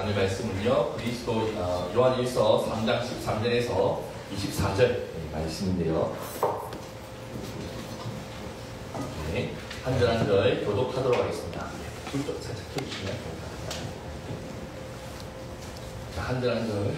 나눌 말씀은요, 그리스도 요한일서 3장 13절에서 24절 말씀인데요. 네, 한 절 한 절 교독하도록 하겠습니다. 불좀 살짝 켜주시면 감사합니다. 자, 한 절 한 절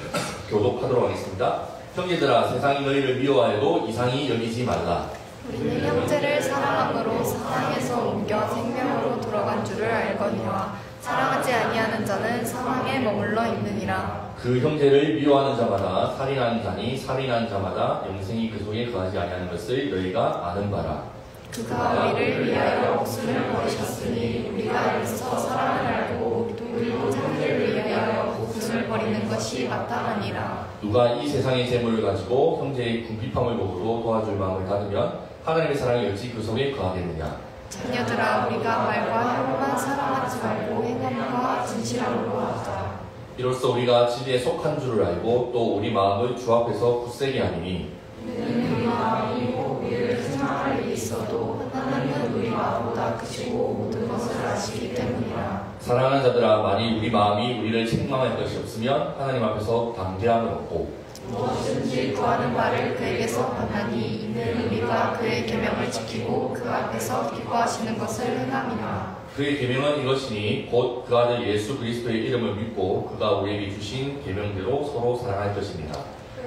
교독하도록 하겠습니다. 형제들아, 세상이 너희를 미워하여도 이상히 여기지 말라. 우리는 형제를 사랑함으로 사망에서 옮겨 생명으로 돌아간 줄을 알거니와 사랑하지 아니하는 자는 사망에 머물러 있느니라. 그 형제를 미워하는 자마다 살인하는 자니 살인하는 자마다 영생이 그 속에 거하지 아니하는 것을 너희가 아는 바라. 그가 우리를 위하여 목숨을 버리셨으니 우리가 이로써 사랑을 알고 우리도 형제를 위하여 목숨을 버리는 것이 마땅하니라. 누가 이 세상의 재물을 가지고 형제의 궁핍함을 보고도 도와줄 마음을 닫으면 하나님의 사랑이 어찌 그 속에 거하겠느냐. 자녀들아, 우리가 말과 혀로만 사랑하지 말고 행함과 진실함으로 하자. 이로써 우리가 진리에 속한 줄을 알고 또 우리 마음을 주 앞에서 굳세게 하리니 우리 마음이 우리를 생각할 일이 있어도 하나님은 우리 마음보다 크시고 모든 것을 아시기 때문이라. 사랑하는 자들아, 만일 우리 마음이 우리를 책망할 것이 없으면 하나님 앞에서 담대함을 얻고 무엇든지 구하는 바를 그에게서 받나니 이는 우리가 그의 계명을 지키고 그 앞에서 기뻐하시는 것을 행함이라. 그의 계명은 이것이니 곧 그 아들 예수 그리스도의 이름을 믿고 그가 우리에게 주신 계명대로 서로 사랑할 것입니다.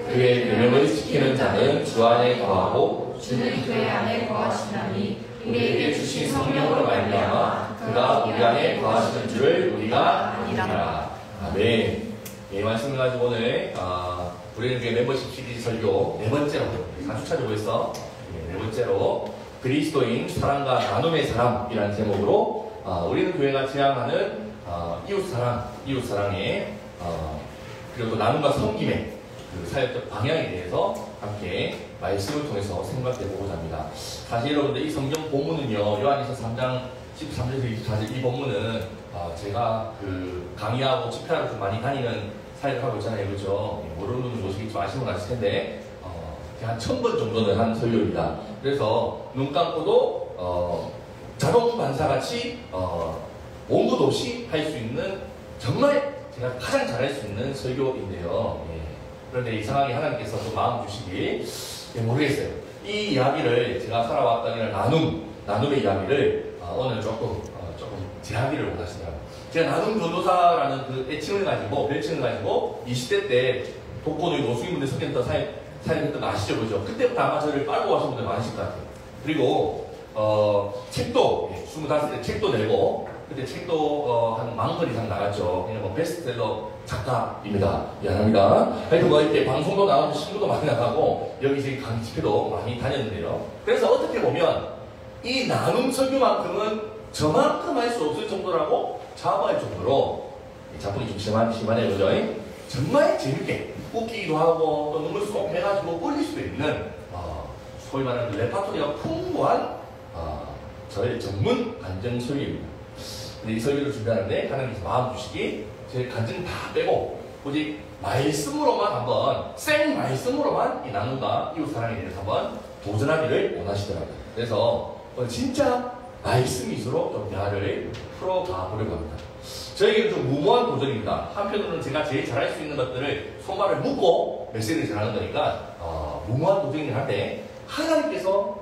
그의 계명을 지키는 자는 주 안에 거하고 주는 그의 안에 거하시나니 우리에게 주신 성령으로 말미암아 그가 우리 안에 거하시는 줄을 우리가 아니라. 아멘. 이 말씀을 가지고 오늘 우리는 교회 멤버십 시리즈 설교 네 번째로 4주차죠 벌써 네 번째로 그리스도인 사랑과 나눔의 사람이라는 제목으로 우리는 교회가 지향하는 이웃사랑의 그리고 또 나눔과 섬김의 그 사역적 방향에 대해서 함께 말씀을 통해서 생각해보고자 합니다. 사실 여러분들 이 성경 본문은요, 요한일서 3장 13절에서 24절 이 본문은 제가 그 강의하고 집회하러 좀 많이 다니는 사역을 하고 있잖아요, 그렇죠? 모르는 분들 모시기 좀 아쉬운 것 같을 텐데 한 1000번 정도는 한 설교입니다. 그래서 눈 감고도 자동 반사같이 원고도 없이 할 수 있는 정말 제가 가장 잘할 수 있는 설교인데요. 그런데 이상하게 하나님께서 또 마음 주시기 모르겠어요. 이 이야기를 제가 살아왔던 이런 나눔의 이야기를 오늘 조금 제하기를 원하시더라고요. 제가 나눔 전도사라는 그 애칭을 가지고 별칭을 가지고 20대 때 독거노인 노숙인분들 섬겼던 사역했던 거 아시죠, 그죠? 그때부터 아마 저를 빨고 가신 분들 많으실 것 같아요. 그리고 책도 25세 책도 내고 그때 책도 한 10,000권 이상 나갔죠. 그냥 뭐 베스트셀러 작가입니다. 미안합니다. 하여튼 뭐 이렇게 방송도 나가고 신문도 많이 나가고 여기 지금 강의 집회도 많이 다녔는데요. 그래서 어떻게 보면 이 나눔 설교만큼은 저만큼 할 수 없을 정도라고 자부할 정도로 작품이 좀 심하네요, 그죠? 정말 재밌게 웃기기도 하고 또 눈물 쏙 해가지고 끌릴 수도 있는 소위 말하는 레파토리가 풍부한 저의 전문 간증 설교입니다. 근데 이 설교를 준비하는데 하나님께서 마음 주시기 제 간증 다 빼고 오직 말씀으로만 한번 생 말씀으로만 이 나눔과 이웃사랑에 대해서 한번 도전하기를 원하시더라고요. 그래서 오늘 진짜 말씀 위주로 좀 대화를 풀어가 보려고 합니다. 저에게는 좀 무모한 도전입니다. 한편으로는 제가 제일 잘할 수 있는 것들을 손발을 묶고 메시지를 전하는 거니까 무모한 도전이긴 한데 하나님께서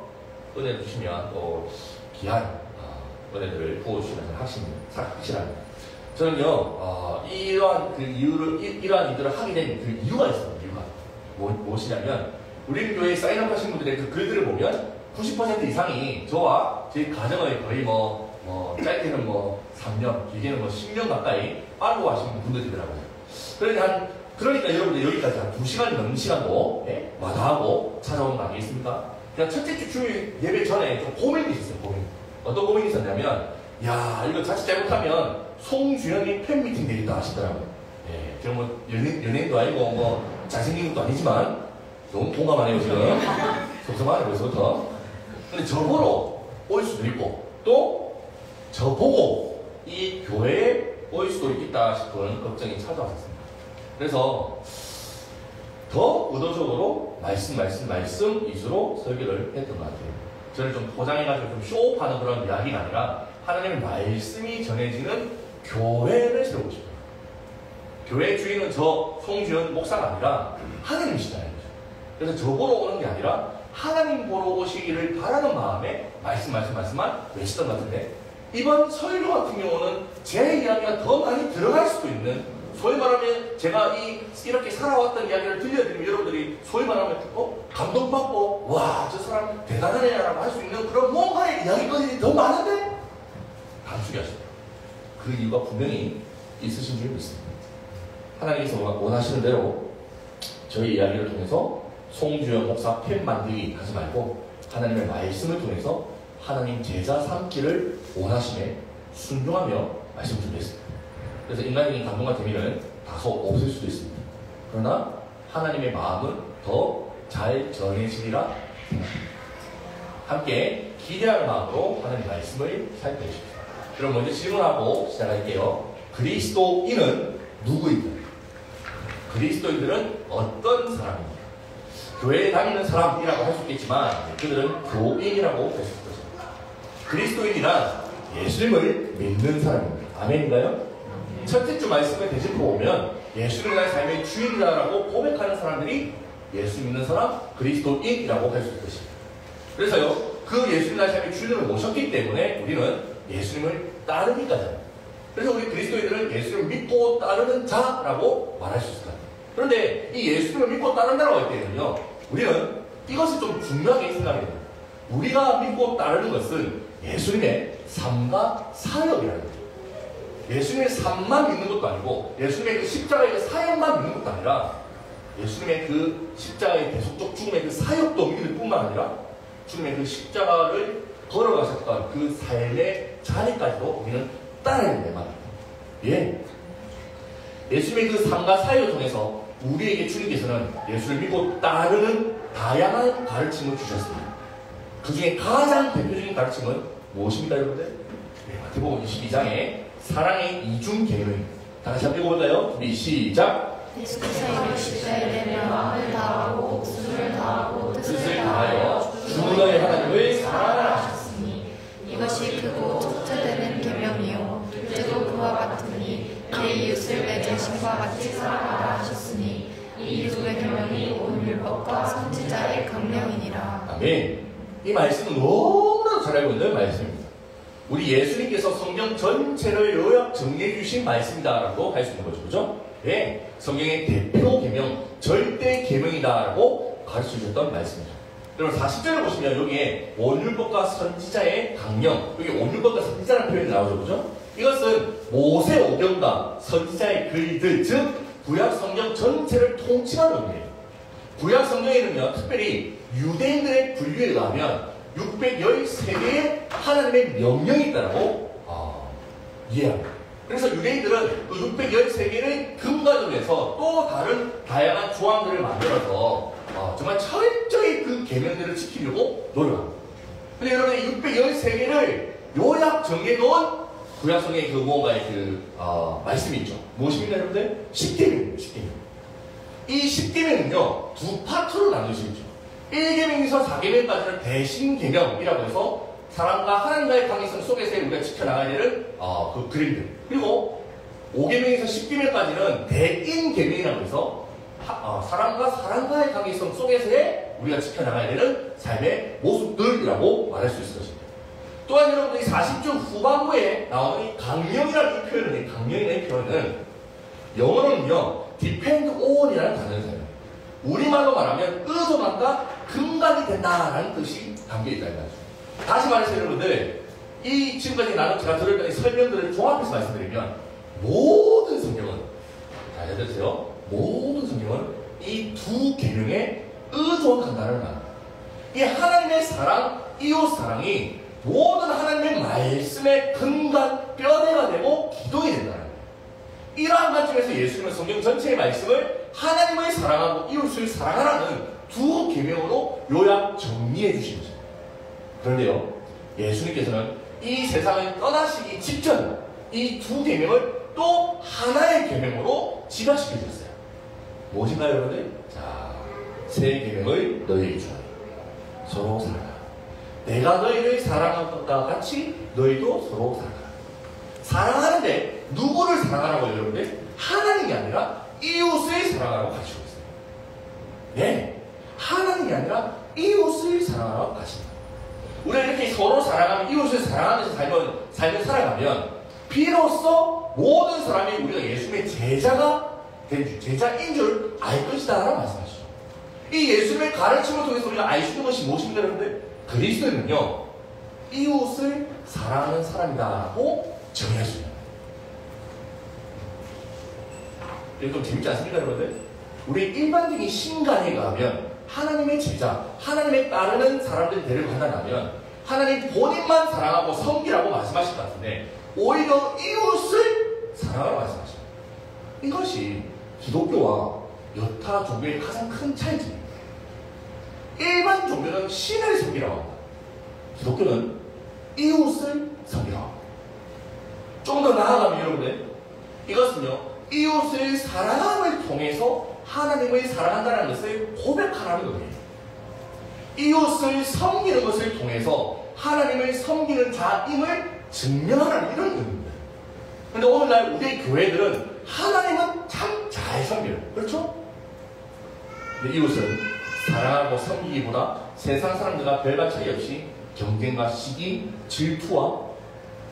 은혜를 주시면 또 귀한 은혜들을 부어주시면 확실합니다. 저는요 이러한 일들을 하게 된 그 이유가 있어요. 이유가 무엇이냐면 우리 교회에 사인업 하신 분들의 그 글들을 보면 90% 이상이 저와 제 가정을 거의 짧게는 3년, 길게는 10년 가까이 빨고 가신 분들이더라고요. 그러니까 여러분들 여기까지 한 2시간 넘는 시간도 마다하고 찾아오는 거 아니겠습니까? 그냥 첫째 주 주일 예배 전에 좀 고민이 있었어요, 고민. 어떤 고민이 있었냐면, 이거 자칫 잘못하면 송주현이 팬미팅 되겠다 하시더라고요. 제가 연예인도 아니고 잘생긴 것도 아니지만 너무 공감하네요, 지금. 속상하네, 벌써부터. 근데 저보러 올 수도 있고, 또 저보고 이 교회에 올 수도 있겠다 싶은 걱정이 찾아왔습니다. 그래서 더 의도적으로 말씀 위주로 설교를 했던 것 같아요. 저는 좀 포장해가지고 좀 쇼업하는 그런 이야기가 아니라 하나님의 말씀이 전해지는 교회를 세우고 싶어요. 교회 주인은 저 송지현 목사가 아니라 하나님이시다는 거죠. 그래서 저 보러 오는 게 아니라 하나님 보러 오시기를 바라는 마음에 말씀만 외치던 것 같은데, 이번 설교 같은 경우는 제 이야기가 더 많이 들어갈 수도 있는, 소위 말하면 제가 이렇게 살아왔던 이야기를 들려드리면 여러분들이 소위 말하면 감동받고 와, 저 사람 대단하네 라고 할 수 있는 그런 뭔가의 이야기거리들이 더 많은데 감추게 하십니다. 그 이유가 분명히 있으신 줄 믿습니다. 하나님께서 원하시는 대로 저희 이야기를 통해서 송주영 목사 팬 만들기 하지 말고 하나님의 말씀을 통해서 하나님 제자 삼기를 원하심에 순종하며 말씀 준비했습니다. 그래서 인간적인 감동과 재미는 다소 없을 수도 있습니다. 그러나 하나님의 마음은 더 잘 전해지리라 생각합니다. 함께 기대하는 마음으로 하나님 말씀을 살펴보십시오. 그럼 먼저 질문하고 시작할게요. 그리스도인은 누구인가? 그리스도인들은 어떤 사람입니까? 교회에 다니는 사람이라고 할 수 있겠지만 그들은 교인이라고 할 수 있습니다. 그리스도인이란 예수님을 믿는 사람입니다. 아멘인가요? 첫째 주 말씀을 되짚어보면 예수를 나의 삶의 주인이라고 고백하는 사람들이 예수 믿는 사람, 그리스도인이라고 할 수 있을 것입니다. 그래서요, 그 예수님 나의 삶의 주인을 모셨기 때문에 우리는 예수님을 따르기까지. 그래서 우리 그리스도인들은 예수님을 믿고 따르는 자라고 말할 수 있을 것 같아요. 그런데 이 예수님을 믿고 따른다고 할 때는요, 우리는 이것을 좀 중요하게 생각해야 돼요. 우리가 믿고 따르는 것은 예수님의 삶과 사역이라는 거예요. 예수님의 삶만 믿는 것도 아니고 예수님의 그 십자가의 그 사역만 믿는 것도 아니라 예수님의 그 십자가의 계속적 죽음의 그 사역도 믿을 뿐만 아니라 주님의 그 십자가를 걸어가셨던 그 삶의 자리까지도 우리는 따라야 된다 말입니다. 예. 예수님의 그 삶과 사역을 통해서 우리에게 주님께서는 예수를 믿고 따르는 다양한 가르침을 주셨습니다. 그 중에 가장 대표적인 가르침은 무엇입니까, 여러분들? 네, 마태복음 22장에 사랑의 이중 계명입니다. 다 같이 한번 읽어볼까요? 우리 시작! 예수께서 십자가에 대며 마음을 다하고 목숨을 다하고 뜻을 다하여 주 너의 하나님을 사랑하라 하셨으니 이것이 크고 첫째되는 계명이요 둘째도 그와 같으니 내 이웃을 내 자신과 같이 사랑하라 하셨으니 이 두 계명이 온 율법과 선지자의 강령이니라. 아멘. 이 말씀은 너무나도 잘 알고 있는 말씀입니다. 우리 예수님께서 성경 전체를 요약 정리해 주신 말씀이다라고 할 수 있는 거죠. 그죠? 네. 성경의 대표 계명, 절대 계명이다라고 가르쳐 주셨던 말씀이죠. 여러분 40절을 보시면 여기에 원율법과 선지자의 강령, 여기 원율법과 선지자라는 표현이 나오죠. 그죠? 이것은 모세 오경과 선지자의 글들, 즉 구약 성경 전체를 통칭하는 의미예요. 구약 성경에는요, 특별히 유대인들의 분류에 의하면 613개의 하나님의 명령이 있다고 이해합니다. 그래서 유대인들은 그 613개를 근간으로 해서 또 다른 다양한 조항들을 만들어서 정말 철저히 그 계명들을 지키려고 노력합니다. 근데 여러분, 이 613개를 요약 정해놓은 구약성경의 그 무언가의 그 말씀이 있죠. 무엇입니까, 여러분들? 10계명입니다. 10계명. 이 10계명은요, 두 파트로 나누시죠. 1계명에서 4계명까지는 대신계명이라고 해서 사람과 하나님과의 관계성 속에서 우리가 지켜나가야 되는 그 그림들. 그리고 5계명에서 10계명까지는 대인계명이라고 해서 사람과 사람과의 관계성 속에서의 우리가 지켜나가야 되는 삶의 모습들이라고 말할 수 있을 것입니다. 또한 여러분들이 40주 후반부에 나오는 이 강령이라는 이 표현은, 이 강령이라는 이 표현은 영어로는요, depend on이라는 단어를 사용해요. 우리말로 말하면 의존한다, 근간이 된다라는 뜻이 담겨있다는 거죠. 다시 말해서 여러분들, 이 지금까지 제가 들었던 이 설명들을 종합해서 말씀드리면 모든 성경은, 잘 들으세요, 모든 성경은 이 두 계명에 의존한다는 말입니다. 이 하나님의 사랑, 이웃 사랑이 모든 하나님의 말씀의 근간, 뼈대가 되고 기둥이 된다는 거예요. 이러한 관점에서 예수님은 성경 전체의 말씀을 하나님을 사랑하고 이웃을 사랑하라는 두 계명으로 요약 정리해 주신 거죠. 그런데요, 예수님께서는 이 세상을 떠나시기 직전 이 두 계명을 또 하나의 계명으로 지각시켜 주셨어요. 무엇인가요, 여러분들? 자, 새 계명을 너희에게 주노니 서로 사랑하라. 내가 너희를 사랑한 것과 같이 너희도 서로 사랑하라. 사랑하는데 누구를 사랑하라고요, 여러분들? 하나님이 아니라 아니라 이웃을 사랑하라고 가르치고 있어요. 네, 하나님이 아니라 이웃을 사랑하라고 가르칩니다. 우리가 이렇게 서로 사랑하면 이웃을 사랑하면서 삶을 살아가면 비로소 모든 사람이 우리가 예수님의 제자인 줄 알 것이다 라고 말씀하시죠. 이 예수님의 가르침을 통해서 우리가 알 수 있는 것이 무엇입니까 여러분들? 그리스도인은요 이웃을 사랑하는 사람이다 라고 정의할 수 있는 거예요. 이거 좀 재밌지 않습니까 여러분들? 우리 일반적인 신간에 가면 하나님의 제자, 하나님의 따르는 사람들이 되려고 한다면 하나님 본인만 사랑하고 섬기라고 말씀하실 것 같은데 오히려 이웃을 사랑하라고 말씀하십니다. 이것이 기독교와 여타 종교의 가장 큰 차이점입니다. 일반 종교는 신을 섬기라고 합니다. 기독교는 이웃을 섬기라고 합니다. 좀 더 나아가면 여러분들 이것은요 이웃을 사랑함을 통해서 하나님을 사랑한다는 것을 고백하라는 거예요. 이웃을 섬기는 것을 통해서 하나님을 섬기는 자임을 증명하라는 이런 의미입니다. 그런데 오늘날 우리의 교회들은 하나님은 참 잘 섬겨요. 그렇죠? 근데 이웃은 사랑하고 섬기기보다 세상 사람들과 별반 차이 없이 경쟁과 시기, 질투와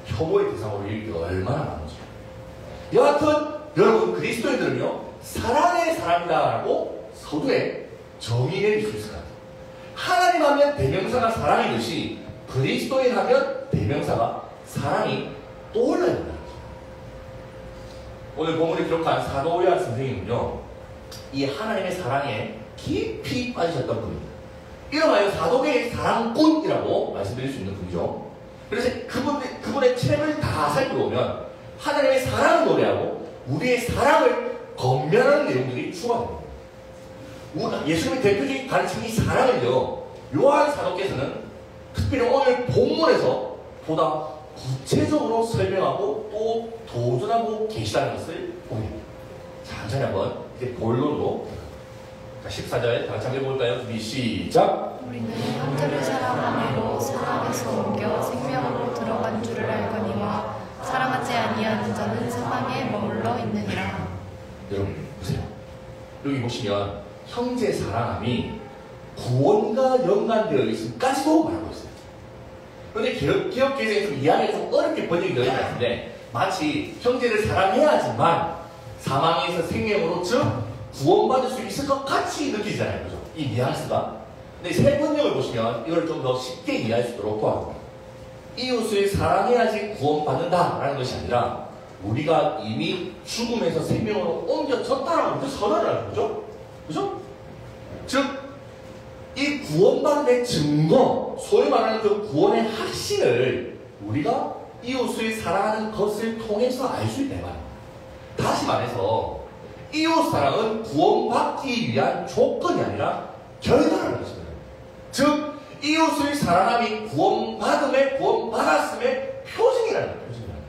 혐오의 대상으로 일이 얼마나 많은지. 여하튼 여러분 그리스도인들은요 사랑의 사람이다라고 서두에 정의 내릴 수 있을 것 같아요. 하나님 하면 대명사가 사랑이듯이 그리스도인 하면 대명사가 사랑이 떠올라야 된다. 오늘 본문에 기록한 사도 요한 선생님은요 이 하나님의 사랑에 깊이 빠지셨던 분입니다. 이름하여 사도계의 사랑꾼이라고 말씀드릴 수 있는 분이죠. 그래서 그분의 책을 다 살펴보면 하나님의 사랑을 노래하고 우리의 사랑을 건면하는 내용들이 추가됩니다. 예수님의 대표적인 가르침이 사랑을요 요한 사도께서는 특별히 오늘 본문에서 보다 구체적으로 설명하고 또 도전하고 계시다는 것을 보입니다. 천천히 한번 이제 본론으로 14절 다 같이 한번 해볼까요? 준비 시작! 우리는 형제를 사랑함으로 사랑에서 옮겨 생명으로 들어간 줄을 알거니와 사랑하지 아니하는 자는 사망에 머물러 있느니라. 여러분 보세요. 여기 보시면 형제 사랑함이 구원과 연관되어 있음까지도 말하고 있어요. 그런데 기업 계획에서 이야기가 좀 어렵게 번역이 되는 것 같은데 마치 형제를 사랑해야지만 사망에서 생명으로 즉 구원받을 수 있을 것 같이 느끼잖아요. 그죠? 이 뉘앙스가. 근데 새 번역을 보시면 이걸 좀 더 쉽게 이해할 수 있도록 도와줍니다. 이웃을 사랑해야지 구원받는다라는 것이 아니라 우리가 이미 죽음에서 생명으로 옮겨졌다라고 선언을 하는 거죠. 그죠? 즉 이 구원받음의 증거, 소위 말하는 그 구원의 확신을 우리가 이웃을 사랑하는 것을 통해서 알 수 있다 말입니다. 다시 말해서 이웃 사랑은 구원받기 위한 조건이 아니라 결과라는 것입니다. 즉 이웃을 사랑함이 구원받았음의 표징이라는 표징입니다.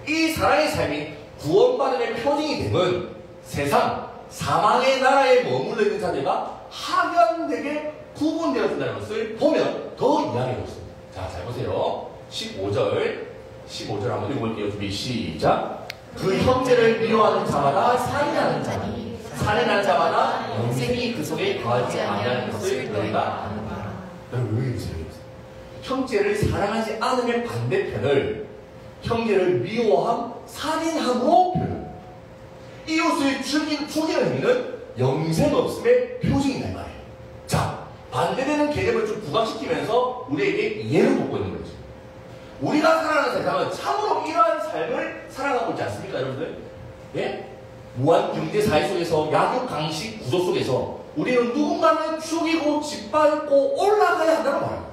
이 사랑의 삶이 구원받음의 표징이 되면 세상 사망의 나라에 머물러 있는 자들과 하견되게 구분되어진다는 것을 보면 더 이해하게 되었습니다. 자, 잘 보세요. 15절 한번 읽어볼게요. 준비 시작. 그 형제를 미워하는 자마다 살인하는 자니 살인하는 자마다 영생이 그 속에 거하지 아니하는 것을 너희가 아는 바라. 여러분 왜 이러세요? 형제를 사랑하지 않음의 반대편을 형제를 미워함, 살인함으로 표현합니다. 이웃을 죽이는 행위는 영생 없음의 표징이다 이 말이에요. 자, 반대되는 개념을 좀 부각시키면서 우리에게 이해를 돕고 있는 거죠. 우리가 살아가는 세상은 참으로 이러한 삶을 살아가고 있지 않습니까, 여러분들? 예? 무한 경제 사회 속에서 약육 강식 구조 속에서 우리는 누군가를 죽이고 짓밟고 올라가야 한다고 말합니다.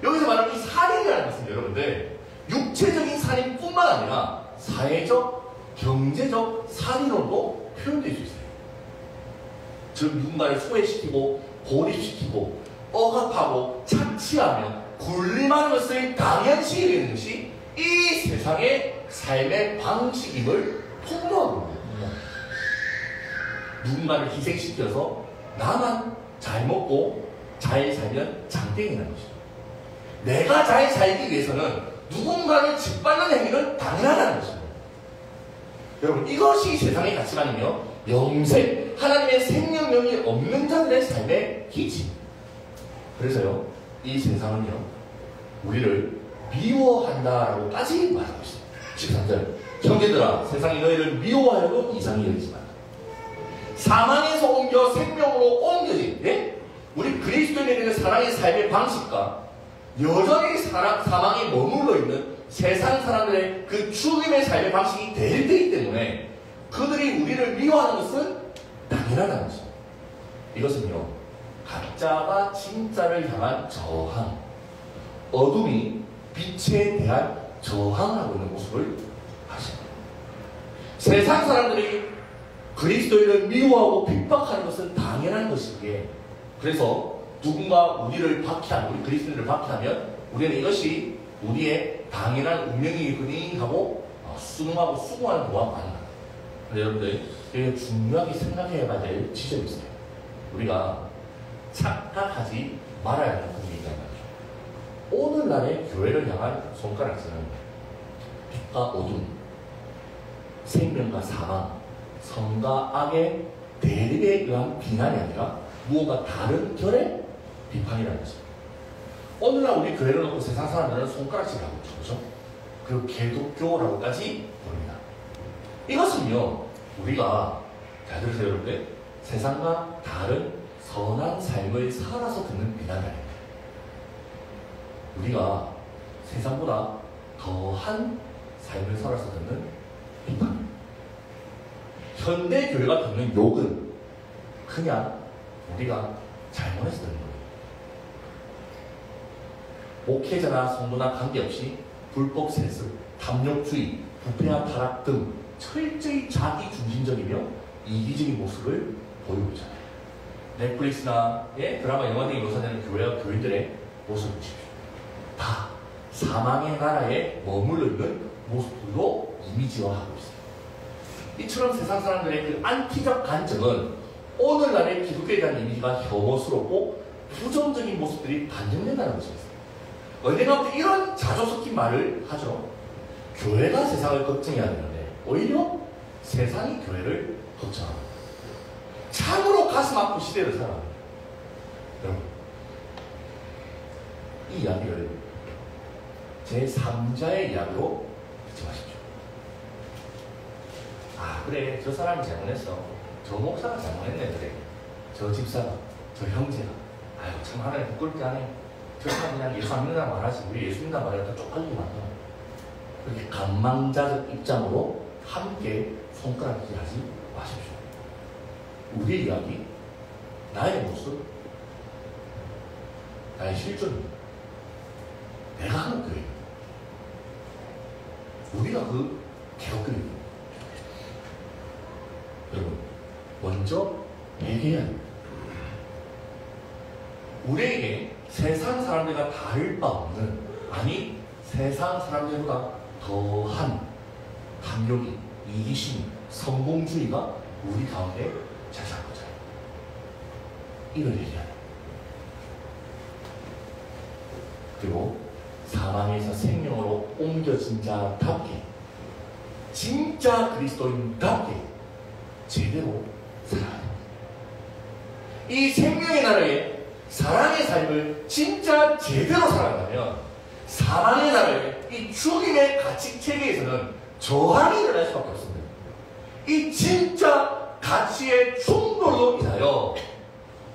여기서 말하는 이 살인이라는 것은 여러분들 육체적인 살인뿐만 아니라 사회적, 경제적 살인으로도 표현될 수 있어요. 즉 누군가를 소외시키고 고립시키고 억압하고 착취하며 군림하는 것을 당연시 여기는 것이 이 세상의 삶의 방식임을 폭로하고 있습니다. 누군가를 희생시켜서 나만 잘 먹고 잘 살면 장땡이라는 것입니다. 내가 잘 살기 위해서는 누군가를 짓밟는 행위는 당연하다는 것입니다. 여러분, 이것이 세상의 가치관이며 영생, 하나님의 생명력이 없는 자들의 삶의 기치. 그래서요, 이 세상은요, 우리를 미워한다라고까지 말하고 있습니다. 13절. 형제들아, 세상이 너희를 미워하여도 이상히 여기지만 사망에서 옮겨 생명으로 옮겨진, 예? 우리 그리스도인에 대한 사랑의 삶의 방식과 여전히 사망에 머물러 있는 세상 사람들의 그 죽음의 삶의 방식이 대립되기 때문에 그들이 우리를 미워하는 것은 당연하다는 것입니다. 이것은요, 가짜가 진짜를 향한 저항, 어둠이 빛에 대한 저항하고 있는 모습을 아십니다. 세상 사람들이 그리스도인을 미워하고 핍박하는 것은 당연한 것이기에, 그래서 누군가 우리를 박해하면, 우리 그리스도인을 박해하면 우리는 이것이 우리의 당연한 운명이거니 하고 수능하고 수긍하는 것과 같습니다. 근데 여러분들, 여기 중요하게 생각해야 될 지점이 있어요. 우리가 착각하지 말아야 하는 부분이 있단 말이죠. 오늘날의 교회를 향한 손가락질은 빛과 어둠, 생명과 사망, 선과 악의 대립에 의한 비난이 아니라 무언가 다른 결의 비판이라는 것입니다. 오늘날 우리 교회를 놓고 세상 사람들은 손가락질을 하고 있죠. 그렇죠? 그리고 개독교라고까지 부릅니다. 이것은요, 우리가, 잘 들으세요 여러분들, 세상과 다른 선한 삶을 살아서 듣는 비난이 아닙니다. 우리가 세상보다 더한 삶을 살아서 듣는 비판입니다. 현대 교회가 듣는 욕은 그냥 우리가 잘못해서 듣는 거예요. 목회자나 성도나 관계없이 불법 세습, 탐욕주의, 부패와 타락 등 철저히 자기 중심적이며 이기적인 모습을 보이고 있잖아요. 넷플릭스나 드라마, 영화 등에 묘사되는 교회와 교인들의 모습을 보십시오. 다 사망의 나라에 머물러 있는 모습으로 이미지화하고 있어요. 이처럼 세상 사람들의 그 안티적 관점은 오늘날의 기독교에 대한 이미지가 혐오스럽고 부정적인 모습들이 반영된다는 것입니다. 언젠가부터 이런 자조 섞인 말을 하죠. 교회가 세상을 걱정해야 되는데 오히려 세상이 교회를 걱정합니다. 참으로 가슴 아픈 시대를 살아갑니다. 여러분, 이 이야기를 제3자의 이야기로 듣지 마십시오. 아, 그래, 저 사람이 잘못했어. 저 목사가 잘못했네. 그래, 저 집사가, 저 형제가, 아유 참 하나님 부끄럽게 하네. 저 사람 그냥 예수 안 믿는다고 말하지, 우리 예수 믿는다고 말하니까 쪽팔리게 만들어. 그렇게 간망자적 입장으로 함께 손가락질하지 마십시오. 우리의 이야기, 나의 모습, 나의 실존입니다. 내가 하는 교회입니다. 우리가 그 개혁교회입니다. 여러분, 먼저 회개해야 합니다. 우리에게 세상 사람들과 다를 바 없는, 아니 세상 사람들보다 더한 탐욕이, 이기심, 성공주의가 우리 가운데 자자하고자 해요. 이걸 얘기해야 돼요. 그리고 사망에서 생명으로 옮겨진 자답게, 진짜 그리스도인답게 제대로 살아야 됩니다. 이 생명의 나라에 사랑의 삶을 진짜 제대로 살아가면 사망의 나라에 이 죽임의 가치 체계에서는 저항이 일어날 수밖에 없습니다. 이 진짜 가치의 충돌로 인하여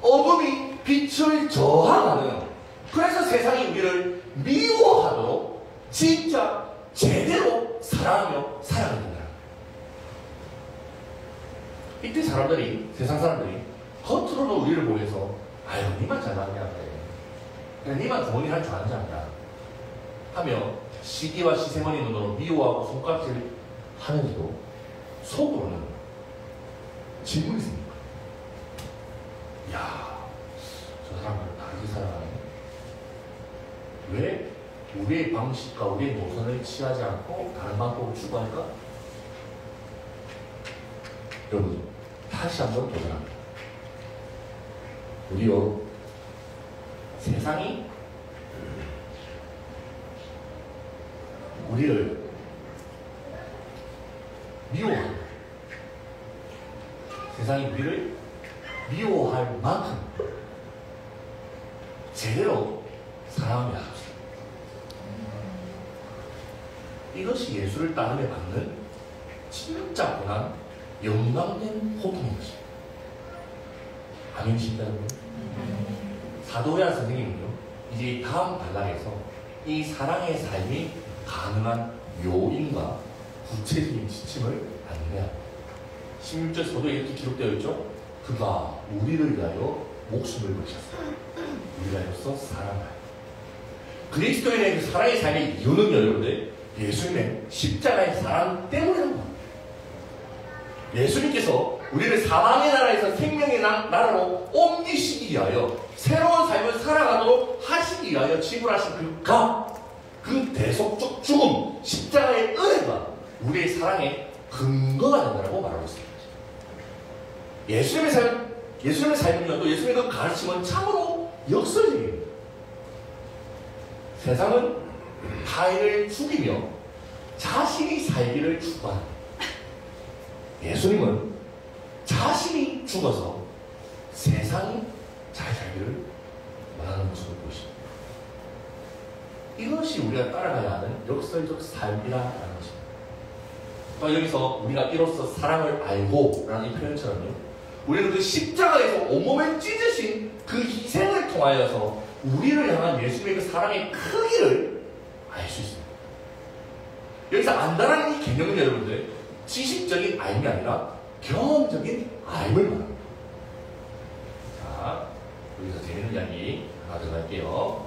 어둠이 빛을 저항하는, 그래서 세상이 우리를 미워하도록 진짜 제대로 사랑하며 살아가야 된다. 이때 사람들이, 세상 사람들이 겉으로는 우리를 보면서 아유 니만 잘났냐 그래, 니만 좋은 일 할 줄 아는 자냐 하며 시기와 시세머니 눈으로 미워하고 손가락질 하는지도 속으로는 질문이 생깁니다. 야, 저 사람은 다르게 살아가네. 왜 우리의 방식과 우리의 노선을 취하지 않고 다른 방법을 추구할까? 여러분, 다시 한번 도전합니다. 우리요, 세상이 우리를 미워합니다. 세상이 우리를 미워할 만큼 제대로 사랑하며 합시다. 이것이 예수를 따르며 받는 진짜 고난, 영광된 호통인 것입니다. 아멘이십니까, 여러분? 사도야 선생님은요, 이제 다음 단락에서 이 사랑의 삶이 가능한 요인과 구체적인 지침을 안내합니다. 16절 서도에 이렇게 기록되어 있죠. 그가 우리를 위하여 목숨을 버리셨어요. 우리가로서 사랑하여. 그리스도인의 그 사랑의 삶의 이유는요, 여러분들, 예수님의 십자가의 사랑 때문이라는 겁니다. 예수님께서 우리를 사망의 나라에서 생명의 나라로 옮기시기 위하여 새로운 삶을 살아가도록 하시기 위하여 지불하신 그 대속적 죽음, 십자가의 은혜가 우리의 사랑의 근거가 된다고 말하고 있습니다. 예수님의 삶은요, 또 예수님의 그 가르침은 참으로 역설적입니다. 세상은 타인을 죽이며 자신이 살기를 추구합니다. 예수님은 자신이 죽어서 세상이 잘 살기를 원하는 모습을 보십니다. 이것이 우리가 따라가야 하는 역설적 삶이라는 것입니다. 또 여기서 우리가 이로써 사랑을 알고 라는 이 표현처럼요, 우리는 그 십자가에서 온몸을 찢으신 그 희생을 통하여서 우리를 향한 예수님의 그 사랑의 크기를 알 수 있습니다. 여기서 안다라는 이 개념은 여러분들 지식적인 알미 아니라 경험적인 알을 말합니다. 자, 여기서 재밌는 이야기 하나 들어갈게요.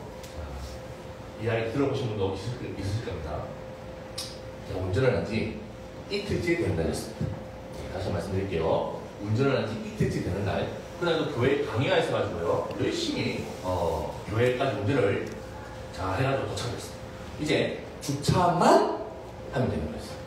이 이야기 들어보신 분도 있으실 겁니다. 제가 운전을 한 지 이틀째 되는 날이었습니다. 다시 말씀드릴게요. 운전을 한 지 이틀째 되는 날, 그날도 교회 강의가 있어가지고요, 열심히 교회까지 운전을 잘 해가지고 도착했습니다. 이제 주차만 하면 되는 거였어요.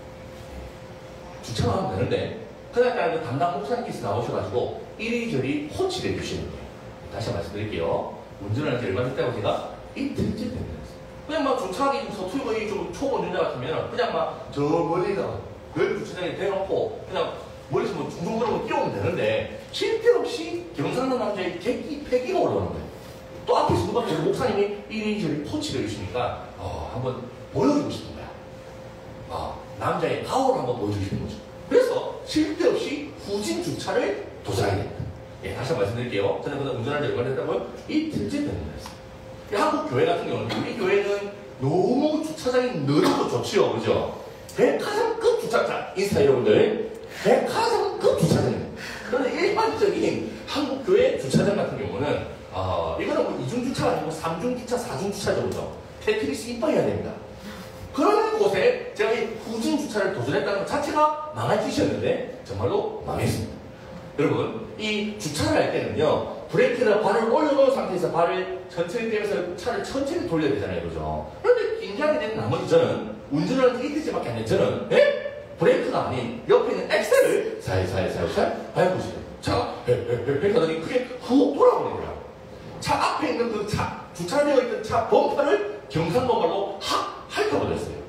주차만 하면 되는데, 그날 그 담당 목사님께서 나오셔가지고 이리저리 코치를 해주시는 거예요. 다시 말씀드릴게요. 운전을 한 지 얼마 됐다고 제가 이틀째 되는 거였어요. 그냥 막 주차하기 좀 서툴고 좀 초보 운전자 같으면 그냥 막 저 멀리다 그 주차장에 대놓고 그냥 멀리서 뭐 둥둥거리고 뛰어오면 되는데, 쉴 데 없이 경상도 남자의 객기 패기가 올라오는 거예요. 또 앞에서 누가 계속 목사님이 이리저리 코치를 해주시니까 한번 보여주고 싶은 거야. 남자의 파워를 한번 보여주고 싶은 거죠. 그래서 쉴 데 없이 후진 주차를 도전하게 됩니다. 예, 다시 한번 말씀드릴게요. 저는 그날 운전한 지 얼마 됐다고요? 이틀째 되는 거였어요. 한국 교회 같은 경우는, 우리 교회는 너무 주차장이 넓고 좋지요, 그죠? 백화점급 주차장, 인스타 여러분들, 백화점급 주차장입니다. 그런데 일반적인 한국 교회 주차장 같은 경우는 이거는 뭐 2중 주차가 아니고 3중 주차, 4중 주차 정도. 테트리스 이뻐해야 됩니다. 그런 곳에 제가 이 후진 주차를 도전했다는 것 자체가 망할 짓이었는데 정말로 망했습니다. 여러분, 이 주차를 할 때는요, 브레이크나 발을 올려놓은 상태에서 발을 천천히 떼면서 차를 천천히 돌려야 되잖아요, 그죠? 그런데 긴장이 된 나머지 저는 운전을 하는 이틀째밖에 안 된 저는 브레이크가 아닌 옆에 있는 엑셀을 살살살살 밟고 있어요. 차가 하더니 그게 훅 돌아버리더라고요. 차 앞에 있는 그 주차되어 있던 차 범퍼를 경상도 말로 핥아버렸어요.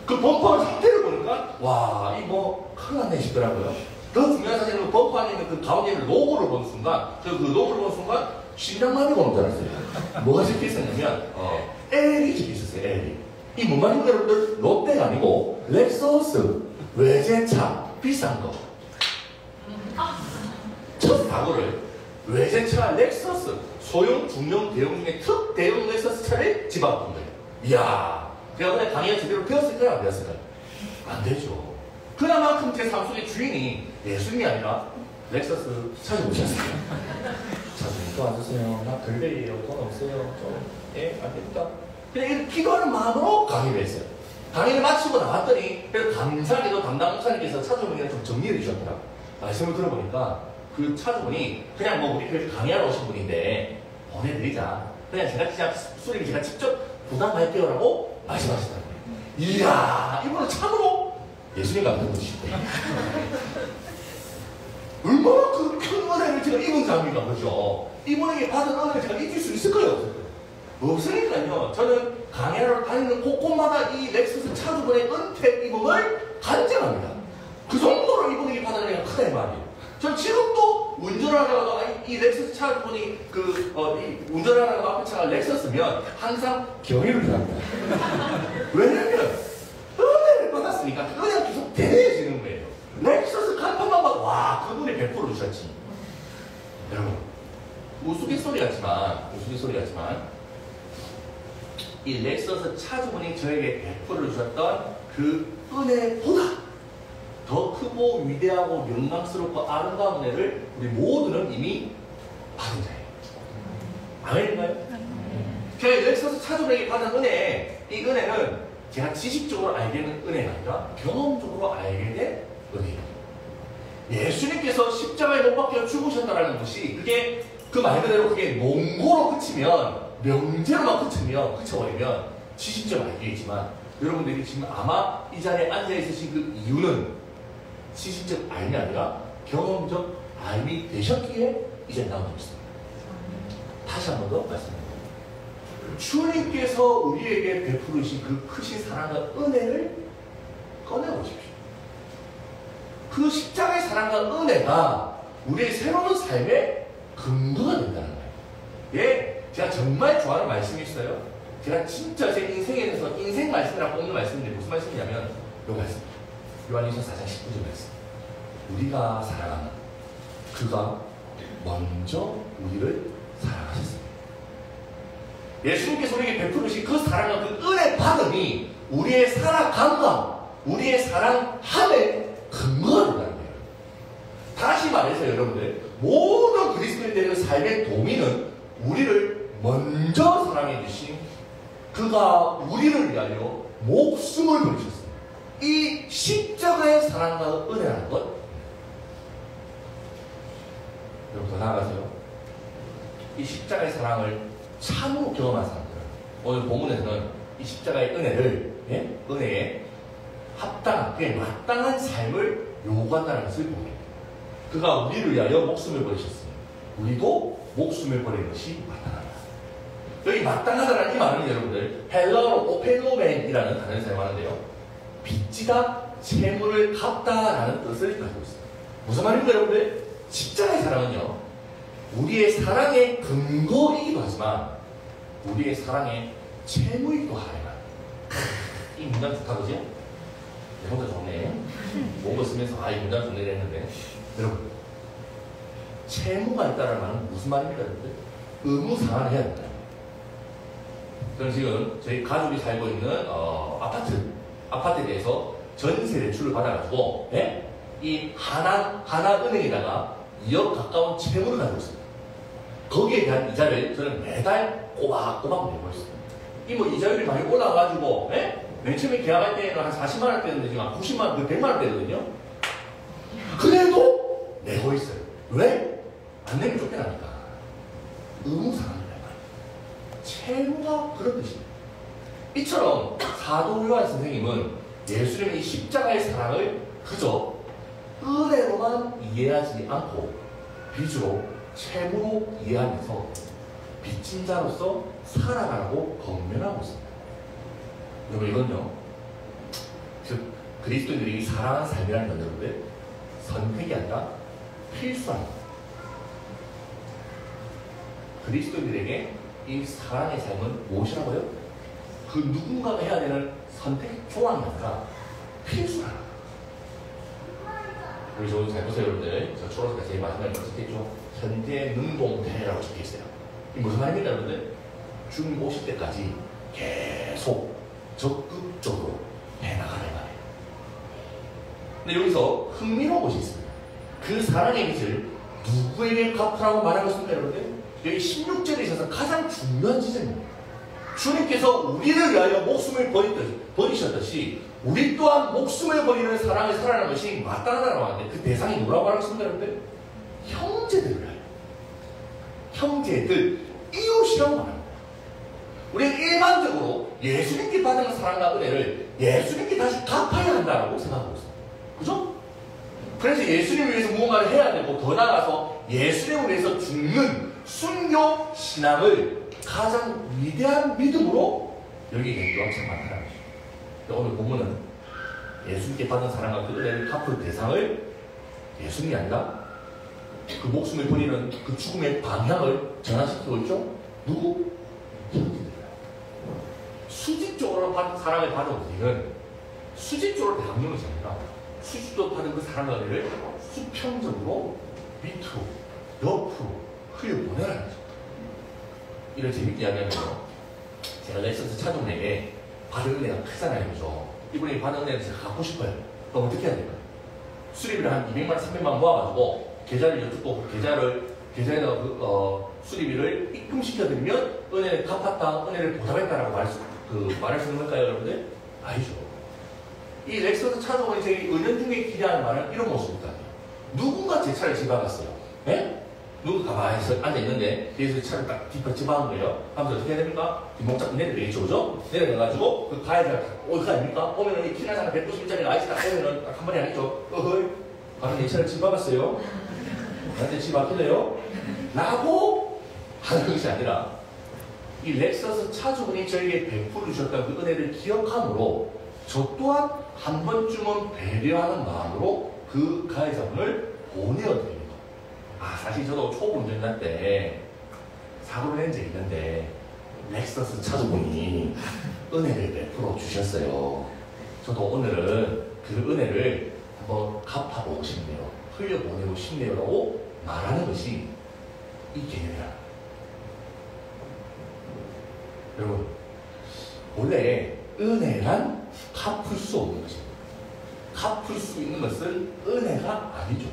그 범퍼 상태를 보니까 와, 이 뭐 큰일 났네 싶더라고요. 더 중요한 사실은 그 범퍼 안에 있는 그 가운데 있는 로고를 보는 순간, 그 로고를 보는 순간 심장마비가 오는 줄 알았어요. 뭐가 적혀 있었냐면 L이 적혀 있었어요. L이. 이 뭔 말인지 여러분들, 롯데가 아니고 렉서스 외제차 비싼 거. 첫 사고를 외제차 렉서스 소형, 중형, 대형 중에 특대형 렉서스 차를 집어넣은 거예요. 이야, 제가 그냥 강의가 제대로 배웠을까요? 안 배웠을까요? 안 되죠. 그나마큼 제 삶 속의 주인이 예수님이 아니라 렉서스 차를 모셨어요. 차주님 또 앉으세요. 나 글베이에요. 돈 없어요. 안 됩니다. 그냥 이렇게 기도하는 마음으로 강의를 했어요. 강의를 마치고 나왔더니 감사하게도 담당 목사님께서 차주분이랑 좀 정리해 주셨더라고요. 말씀을 들어보니까 그 차주분이 그냥 뭐 우리 교회에서 강의하러 오신 분인데 보내드리자. 그냥 제가 수리를 제가 직접 부담할게요라고 말씀하시더라고요. 이야, 이분은 참으로 예수님 같은 분이시대. 얼마나 그 큰 은혜를 제가 입은 자입니까, 그죠? 이분에게 받은 은혜를 제가 잊을 수 있을까요? 없으니까요. 저는 강의하러 다니는 곳곳마다 이 렉서스 차주분의 은퇴 입음을 간증합니다. 그 정도로 이분에게 받은 은혜가 크다 이 말이에요. 전 지금도 운전하다가도 이 렉서스 차 보니 이 운전하다가 앞에 차가 렉서스면 항상 경의를 표합니다. 왜냐면 은혜를 받았으니까 그 은혜가 계속 대해지는 거예요. 렉서스 간판만 봐도 와 그분이 100% 주셨지. 여러분 우스갯소리 같지만 이 렉서스 차주분이 저에게 100%를 주셨던 그 은혜보다 더 크고 위대하고 영광스럽고 아름다운 은혜를 우리 모두는 이미 받은 자예요. 아멘인가요? 제가 렉서스 차주분에게 받은 은혜, 이 은혜는 제가 지식적으로 알게 된 은혜가 아니라 경험적으로 알게 된 은혜예요. 예수님께서 십자가에 못 박혀 죽으셨다는 것이 그게 그 말 그대로 그게 농고로 그치면 명제로만 그쳐버리면 지식적으로 알겠지만 여러분들이 지금 아마 이 자리에 앉아있으신 그 이유는 지식적 알이 아니라 경험적 알이 되셨기에 이제 나오고 있습니다. 다시 한 번 더 말씀드립니다. 주님께서 우리에게 베푸르신 그 크신 사랑과 은혜를 꺼내보십시오. 그 십자가의 사랑과 은혜가 우리의 새로운 삶의 근거가 된다는 거예요. 예, 제가 정말 좋아하는 말씀이 있어요. 제가 진짜 제 인생에 대해서 인생 말씀이라고 꼽는 말씀인데 무슨 말씀이냐면 이 말씀. 요한일서 4장 19절 말씀. 우리가 사랑하는 그가 먼저 우리를 사랑하셨습니다. 예수님께서 우리에게 베푸르신 그 사랑과 그 은혜 받음이 우리의 살아감과 우리의 사랑함의 근거가 된다는 거예요. 다시 말해서 여러분들 모든 그리스도인들의 삶의 도미는 우리를 먼저 사랑해 주신 그가 우리를 위하여 목숨을 버리셨습니다. 이 십자가의 사랑과 은혜라는 것 여러분 더 나아가세요. 이 십자가의 사랑을 참으로 경험한 사람들은 오늘 본문에서는 이 십자가의 은혜를 은혜에 합당한 그에 마땅한 삶을 요구한다는 것을 보게 됩니다. 그가 우리를 위하여 목숨을 버리셨으니 우리도 목숨을 버리는 것이 마땅하다. 여기 마땅하다는 이 말은 여러분들 헬라어로 오페노멘이라는 단어를 사용하는데요. 빚지다, 채무를 갚다라는 뜻을 가지고 있습니다. 무슨 말입니까 여러분들? 십자가의 사랑은요 우리의 사랑의 근거이기도 하지만 우리의 사랑의 채무이기도 하다. 이 문장 좋다 그지? 내 혼자 좋네. 목을 쓰면서 이 문장 좋네 했는데 여러분 채무가 있다는 말은 무슨 말입니까 여러분들? 의무상환을 해야 된다. 저는 지금 저희 가족이 살고 있는 아파트에 대해서 전세 대출을 받아가지고 이 하나은행에다가 2억 가까운 채무를 가지고 있습니다. 거기에 대한 이자를 저는 매달 꼬박꼬박 내고 있습니다. 이 뭐 이자율이 많이 올라가가지고 맨 처음에 계약할 때는 한 40만 원대였는데 지금 한 90만 원, 100만 원대거든요. 그래도 내고 있어요. 왜? 안 내면 쫓겨나니까. 의무상환이다. 채무가 그런 뜻입니다. 이처럼 사도 요한 선생님은 예수님의 이 십자가의 사랑을 그저 은혜로만 이해하지 않고 빚으로 채무로 이해하면서 빚진 자로서 살아가라고 권면하고 있습니다. 여러분 이건요 즉 그리스도인들이 사랑하는 삶이라는 건 여러분들 선택이 아니라 필수합니다. 그리스도인들에게 이 사랑의 삶은 무엇이라고요? 그 누군가가 해야 되는 선택 조항이 아니라 필수라는 거예요. 우리 저도 잘 보세요 여러분들. 저 초록색깔 제일 마지막에 적혀있죠. 현재 능동태라고 적혀있어요. 이게 무슨 말입니까 여러분들? 주님 오실 때까지 계속 적극적으로 해나가는 말이에요. 근데 여기서 흥미로운 것이 있습니다. 그 사랑의 빚을 누구에게 갚으라고 말하고 있습니까 여러분들? 여기 16절에 있어서 가장 중요한 지점입니다. 주님께서 우리를 위하여 목숨을 버리셨듯이 우리 또한 목숨을 버리는 사랑을 살아가는 것이 마땅하다고 하는데 그 대상이 뭐라고 말하고 있습니까 여러분들? 형제들을 위하여. 형제들, 이웃이라고 말합니다. 우리는 일반적으로 예수님께 받은 사랑과 은혜를 예수님께 다시 갚아야 한다고 생각하고 있습니다. 그죠? 그래서 예수님을 위해서 무언가를 해야 되고 더 나아가서 예수님을 위해서 죽는 순교 신앙을 가장 위대한 믿음으로 여기에 요한처럼 나타나는 것입니다. 오늘 본문은 예수님께 받은 사랑과 그 은혜를 갚을 대상을 예수님이 아니라 그 목숨을 버리는 그 죽음의 방향을 전환시키고 있죠? 누구? 형제들이야. 수직적으로 사랑을 받은 우리는 수직적으로 배우는 것이 아니라 수직적으로 받은 그 사랑의 은혜를 수평적으로 밑으로, 옆으로 흘려보내라는 거죠. 이런 재밌게 이야기하면요. 제가 렉서스 차종에게 받은 은혜가 크잖아요. 그죠? 이분이 받은 은혜를 제가 갖고 싶어요. 그럼 어떻게 해야 될까요? 수리비를 한 200만, 300만 모아가지고 계좌를 여쭙고 계좌에다가 수리비를 입금시켜드리면 은혜를 갚았다, 은혜를 보답했다라고 말할 수 있는 걸까요, 여러분들? 아니죠. 이 렉서스 차종은 제 은연중에 기대하는 말은 이런 모습이거든요. 누군가 제 차를 집어갔어요. 예? 누가 가만히 앉아있는데 뒤에서 차를 딱 뒷발 집어간 거예요. 하면서 어떻게 해야 됩니까? 뒷목잡고 내려내리죠, 그죠? 내려가가지고 그 가해자가 올 거 아닙니까? 오면은 이 키나사가 190짜리 아이스 딱 오면은 딱 한 번에 아니죠? 어허이 가는 내 차를 집어갔어요. 나한테 집어갈래요? 라고 하는 것이 아니라 이 렉서스 차주분이 저에게 베풀어 주셨던 그 은혜를 기억함으로 저 또한 한 번쯤은 배려하는 마음으로 그 가해자분을 보내어드립니다. 아, 사실 저도 초보 운전할 때 사고를 낸 적이 있는데 렉서스 차주분이 은혜를 베풀어 주셨어요. 저도 오늘은 그 은혜를 한번 갚아보고 싶네요. 흘려보내고 싶네요. 라고 말하는 것이 이 개념이야. 여러분, 원래 은혜란 갚을 수 없는 것입니다. 갚을 수 있는 것은 은혜가 아니죠.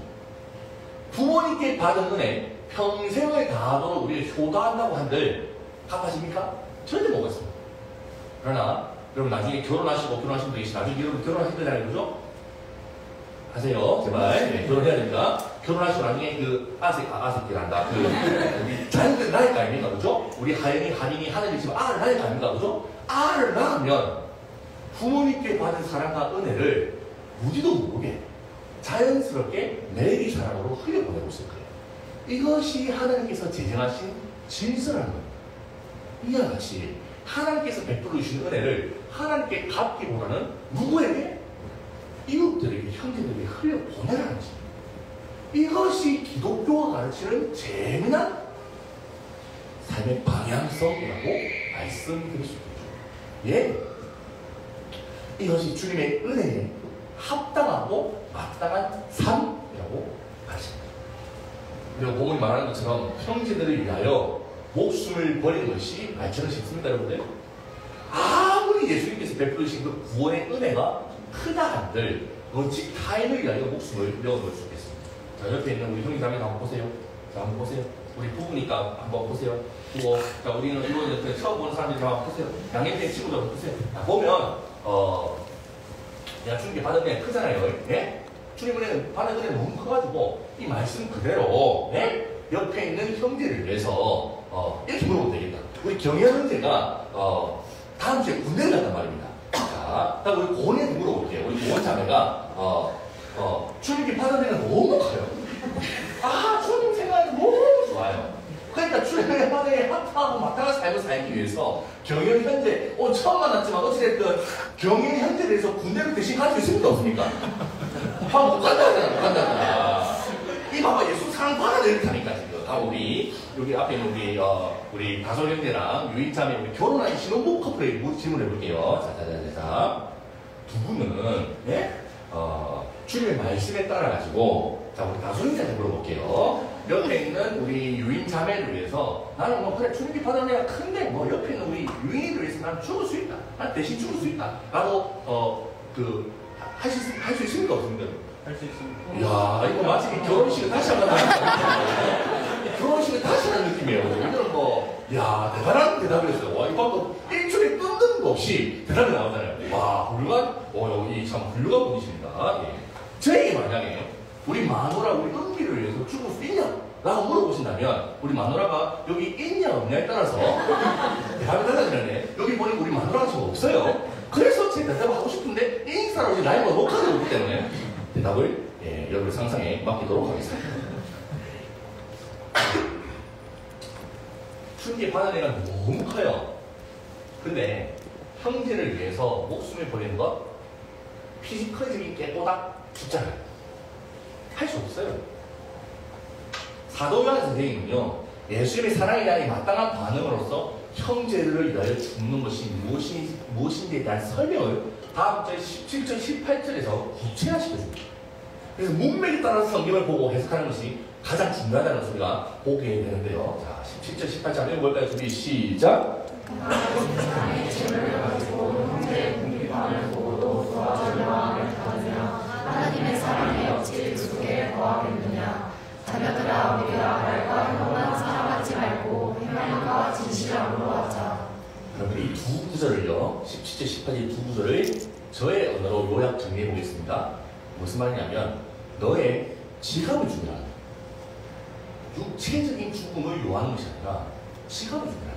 부모님께 받은 은혜, 평생을 다하도록 우리를 효도한다고 한들 갚아집니까? 절대 못 갚습니다. 그러나 여러분 나중에 결혼하시고 결혼하신 분이 계시죠. 나중에 여러분 결혼하실 거잖아요. 그죠? 하세요. 제발. 네, 결혼해야 됩니다. 결혼하시고 나중에 그 아새끼란다. 우리 자녀들 낳을 거 아닙니까? 그죠? 우리 하연이, 한인이, 하늘이 지금 알을 낳을 거 아닙니까? 그죠? 알을 낳으면 부모님께 받은 사랑과 은혜를 무지도 모르게 자연스럽게 매일 사랑으로 흘려보내고 있을 거예요. 이것이 하나님께서 제정하신 질서라는 겁니다. 이와 같이 하나님께서 베풀어 주신 은혜를 하나님께 갚기보다는 누구에게? 이웃들에게, 형제들에게 흘려보내라는 것입니다. 이것이 기독교가 가르치는 재미난 삶의 방향성이라고 말씀드릴 수 있죠. 예. 이것이 주님의 은혜에 합당하고 마땅한 삶이라고 말씀합니다. 그리고 본문이 말하는 것처럼 형제들을 위하여 목숨을 버리는 것이 말처럼 쉽습니다, 여러분들? 아무리 예수님께서 베풀으신 그 구원의 은혜가 크다 한들 어찌 타인을 위하여 목숨을 내어놓을 수 있겠습니다. 자, 옆에 있는 우리 형님 자매 한번 보세요. 자, 한번 보세요. 우리 부부니까 한번 보세요. 그리고 자, 우리는 이번에 처음 보는 사람들이 한번 보세요. 양옆에 친구들 한번 보세요. 자, 보면 내가 주님께 받은 은혜 크잖아요. 예? 주님 은혜는 받은 은혜 너무 커가지고 이 말씀 그대로 예? 옆에 있는 형제를 위해서 이렇게 물어보면 되겠다. 우리 경현 형제가 다음 주에 군대를 간단 말입니다. 자, 우리 고은이한테 물어볼게요. 우리 고은 자매가 주님께 받은 은혜가 너무 커요. 아, 주님 생각이 너무 좋아요. 그러니까 주님의 은혜에 합당하고 마땅한 삶을 살기 위해서 경현 현재 처음 만났지만 어찌됐든 경현 현재에 대해서 군대를 대신 갈 수 있습니까? 없습니까? 못 간다잖아, 못 간다잖아. 이 봐봐, 예수 사랑 받아내렸다니까 지금. 다 우리 여기 앞에 있는 우리 다솔 형제랑 유인자매 우리 결혼한 신혼부부 커플에 질문해 볼게요. 자, 두 분은 예? 주님의 말씀에 따라 가지고 자 우리 다솔 형제한테 물어볼게요. 옆에 있는 우리 유인자매를 위해서 나는 뭐 그래 주님이 받은 은혜가 큰데 뭐 옆에 있는 우리 유인을 위해서 난 죽을 수 있다. 난 대신 죽을 수 있다. 라고 할 수 있습니까? 없습니까? 할 수 있습니다. 이야, 이거 마치 결혼식을 다시 한번 하는 결혼식을 다시 하는 느낌이에요. 이거는 야, 대단한 대답이었어요. 와, 이거 방금 일주일에 뜬금도 없이 대답이 나오잖아요. 와, 훌륭한, 여기 참 훌륭한 분이십니다. 예. 저에게 만약에 우리 마누라, 우리 은비를 위해서 죽을 수 있냐? 라고 물어보신다면, 우리 마누라가 여기 있냐, 없냐에 따라서 대답이 달라지네. 여기 보니 우리 마누라가 지금 없어요. 그래서 제 대답을 하고 싶은데, 인사로 이제 라이브가 녹화되고 있기 때문에 대답을 여러분의 상상에 맡기도록 하겠습니다. 주님께 받은 애가 너무 커요. 근데 형제를 위해서 목숨을 버리는 것 피지컬적인 깨꼬닥 죽잖아요. 할 수 없어요. 사도 요한 선생님은요, 예수님의 사랑에 대한 이 마땅한 반응으로서 형제들을 위하여 죽는 것이 무엇인지에 대한 설명을 다음 절 17절, 18절에서 구체화시켜줍니다. 그래서 문맥에 따라서 성경을 보고 해석하는 것이 가장 중요하다는 것을 우리가 보게 되는데요. 자, 17절, 18절 한번 읽어볼까요? 준비, 시작! 하나님의 사랑에 어찌 속에 거하겠느냐. 자녀들아, 우리가 말과 행동만 사랑하지 말고 행함과 진실함으로 하자. 여러분, 이 두 구절을요, 17절, 18절 이 두 구절을 저의 언어로 요약 정리해 보겠습니다. 무슨 말이냐면, 너의 지갑을 죽여라. 육체적인 죽음을 요하는 것이 아니라 지갑을 죽여라.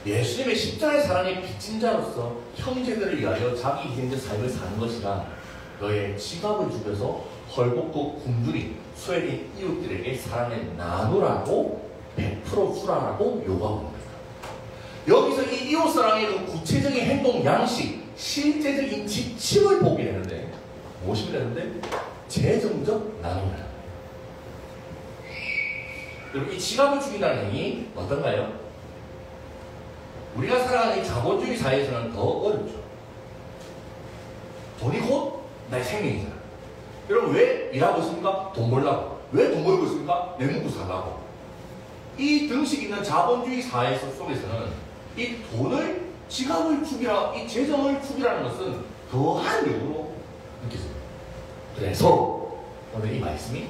예수님의 십자가의 사랑에 빚진 자로서 형제들을 위하여 자기 희생적 삶을 사는 것이라 너의 지갑을 죽여서 헐벗고 굶주린 소외된 이웃들에게 사랑을 나누라고 100% 주라라고 요구하고 있습니다. 여기서 이 이웃사랑의 그 구체적인 행동 양식, 실제적인 지침을 보게 되는데 무엇이 되는데? 재정적 나눔이다. 여러분, 이 지갑을 죽인다는 행위 어떤가요? 우리가 살아가는 이 자본주의 사회에서는 더 어렵죠. 돈이 곧 나의 생명이잖아. 여러분, 왜 일하고 있습니까? 돈 벌려고. 왜 돈 벌고 있습니까? 내 먹고 살라고. 이 등식 있는 자본주의 사회 속에서는 이 돈을, 지갑을 죽이라, 이 재정을 죽이라는 것은 더한 요구로 느껴집니다. 그래서 오늘 이 말씀이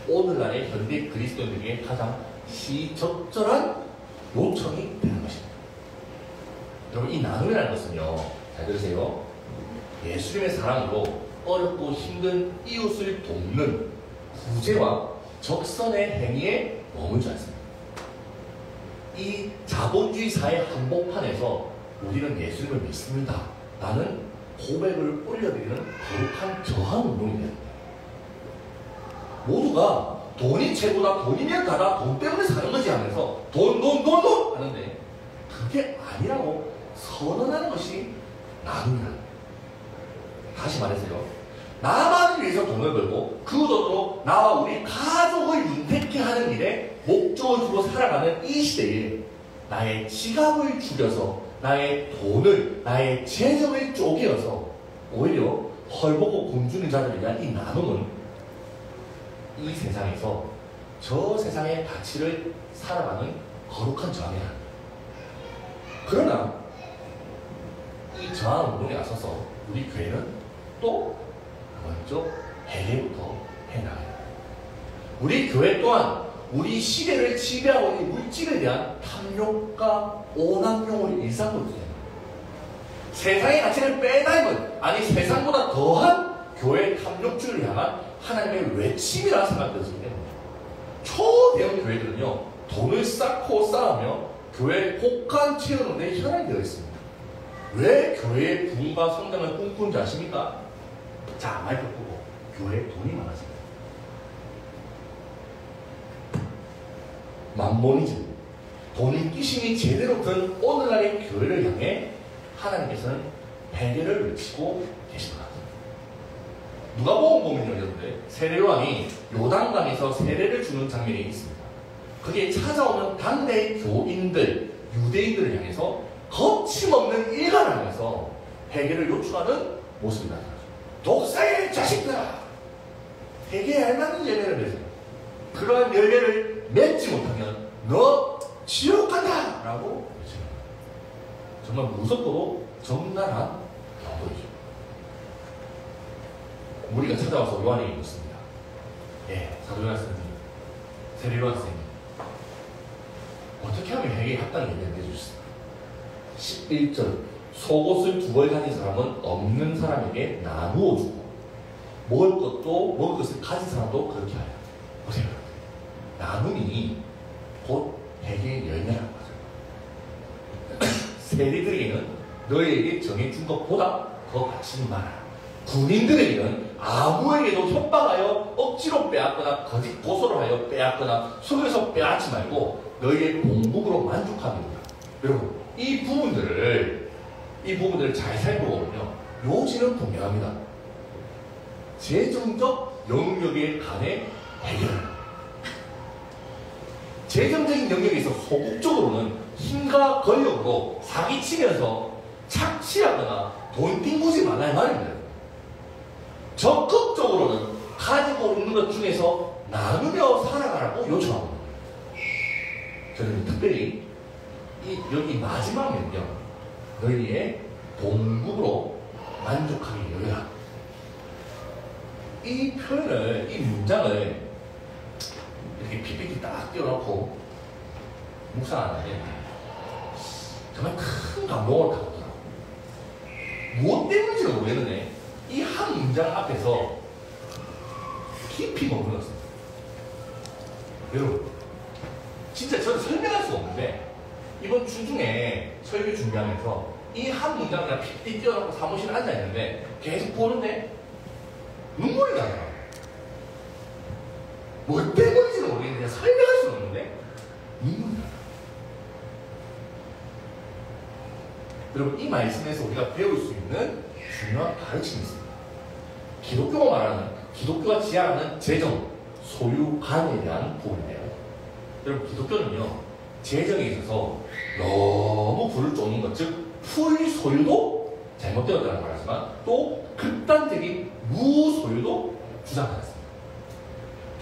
오늘날의 현대 그리스도인들에게 가장 시적절한 요청이 되는 것입니다. 여러분, 이 나눔이라는 것은요, 잘 들으세요. 예수님의 사랑으로 어렵고 힘든 이웃을 돕는 구제와 적선의 행위에 머물지 않습니다. 이 자본주의 사회 한복판에서 우리는 예수님을 믿습니다 라는 고백을 올려드리는 거룩한 저항 운동이 됩니다. 모두가 돈이 최고다, 돈이면 다다, 돈 때문에 사는 거지 하면서 돈 하는데 그게 아니라고 선언하는 것이 나눔이다. 다시 말해서요, 나만을 위해서 돈을 벌고 그 돈으로 나와 우리 가족을 윤택케 하는 일에 목적을 두고 살아가는 이 시대에 나의 지갑을 죽여서 나의 돈을, 나의 재정을 쪼개어서 오히려 헐벗고 굶주린 자들에 대한 이 나눔은 이 세상에서 저 세상의 가치를 살아가는 거룩한 저항이야. 그러나 이 저항 운동에 나서서 우리 교회는 또 먼저 회개부터 해나가요. 우리 교회 또한 우리 시대를 지배하고 있는 물질에 대한 탐욕과 오남용을 일상으로 해요. 세상의 가치를 빼닮은, 아니 세상보다 더한 교회 탐욕주의를 향한 하나님의 외침이라 생각되기 때문에 초대형 교회들은요, 돈을 쌓고 쌓으며 교회의 혹한 채우는데 혈안이 되어 있습니다. 왜 교회의 부흥과 성장을 꿈꾸는지 아십니까? 자, 마이크 끄고 교회에 돈이 많아집니다. 만몬이즘, 돈 귀신이 제대로 든 오늘날의 교회를 향해 하나님께서는 회개를 외치고 계십니다. 누가복음 보면요, 여러분들, 세례요한이 요단강에서 세례를 주는 장면이 있습니다. 그게 찾아오는 당대의 교인들, 유대인들을 향해서 거침없는 일관을 하면서 회개를 요청하는 모습이 나타나죠. 독사의 자식들아, 회개에 알맞는 열매를 맺어라. 그러한 열매를 맺지 못하면 너 지옥 간다! 라고 외칩니다. 정말 무섭고도 적나라한 경고이죠. 무리가 찾아와서 요한에게 묻습니다. 예, 사도 요한 선생님, 세례 요한 선생님, 어떻게 하면 회개에 합당한 열매를 맺어주셨습니까? 11절, 속옷을 2벌 가진 사람은 없는 사람에게 나누어 주고 먹을 것을 가진 사람도 그렇게 하여. 보세요. 나눔이 곧 회개의 열매라는 거죠. 세리들에게는 너희에게 정해준 것보다 더 바치지 마라. 군인들에게는 아무에게도 협박하여 억지로 빼앗거나 거짓 고소를 하여 빼앗거나 속여서 빼앗지 말고 너희의 공복으로 만족합니다. 여러분, 이 부분들을 잘 살펴보면요, 요지는 분명합니다. 재정적 영역에 관해 해결을. 재정적인 영역에서 소극적으로는 힘과 권력으로 사기치면서 착취하거나 돈 띵구지 말라 이 말입니다. 적극적으로는 가지고 있는 것 중에서 나누며 살아가라고 요청합니다. 저는 특별히 여기 마지막 명령, 너희의 동국으로 만족하게 여겨라. 이 표현을, 이 문장을 이렇게 PPT 딱 띄워놓고 묵상하는데 정말 큰 감동을 받았더라고요. 무엇 때문인지는 모르겠는데 이 한 문장 앞에서 깊이 머물렀어요. 여러분, 진짜 저는 설명할 수 없는데 이번 주 중에 설교 준비하면서 이 한 문장을 그냥 PPT 띄워놓고 사무실에 앉아있는데 계속 보는데 눈물이 나요. 뭐 때문인지는 모르겠는데 설명할 수는 없는데 눈물이 나요. 여러분, 이 말씀에서 우리가 배울 수 있는 중요한 가르침이 있습니다. 기독교가 말하는, 기독교가 지향하는 재정, 소유관에 대한 부분인데요. 여러분, 기독교는요, 재정에 있어서 너무 불을 쫓는 것, 즉 풀소유도 잘못되었다는 말하지만 또 극단적인 무소유도 주장하였습니다.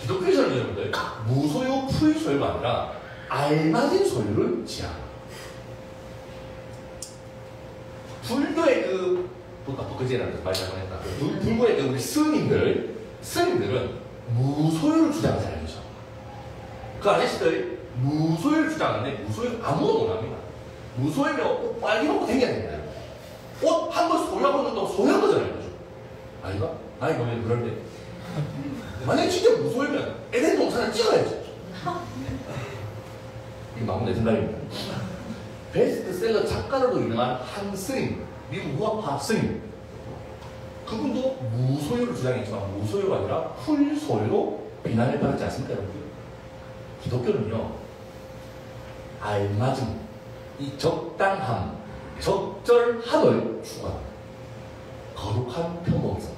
기독교에서는 여러분들 무소유, 풀소유가 아니라 알맞은 소유를 지향합니다. 불교의 그제라는 말 잘못했다. 불교의 우리 스님들은 무소유를 주장하잖아요. 그죠? 그 아저씨들 무소유를 주장하는데 무소유 아무도 못합니다. 무소유면 옷 빨리 먹고 다녀야 됩니다. 옷 한 번 소유하고 있는다고 소유한 거잖아요. 그죠? 아닌가? 나이 보면 그럴 때. 만약에 진짜 무소유면 에덴 동산을 찍어야지. 이게 마음 내 생각입니다. 베스트셀러 작가로도 유명한 한 스님, 미국 무학파 스님. 그분도 무소유를 주장했지만 무소유가 아니라 풀소유로 비난을 받았지 않습니까, 여러분? 기독교는요, 알맞음, 이 적당함, 적절함을 추구합니다. 거룩한 평범성.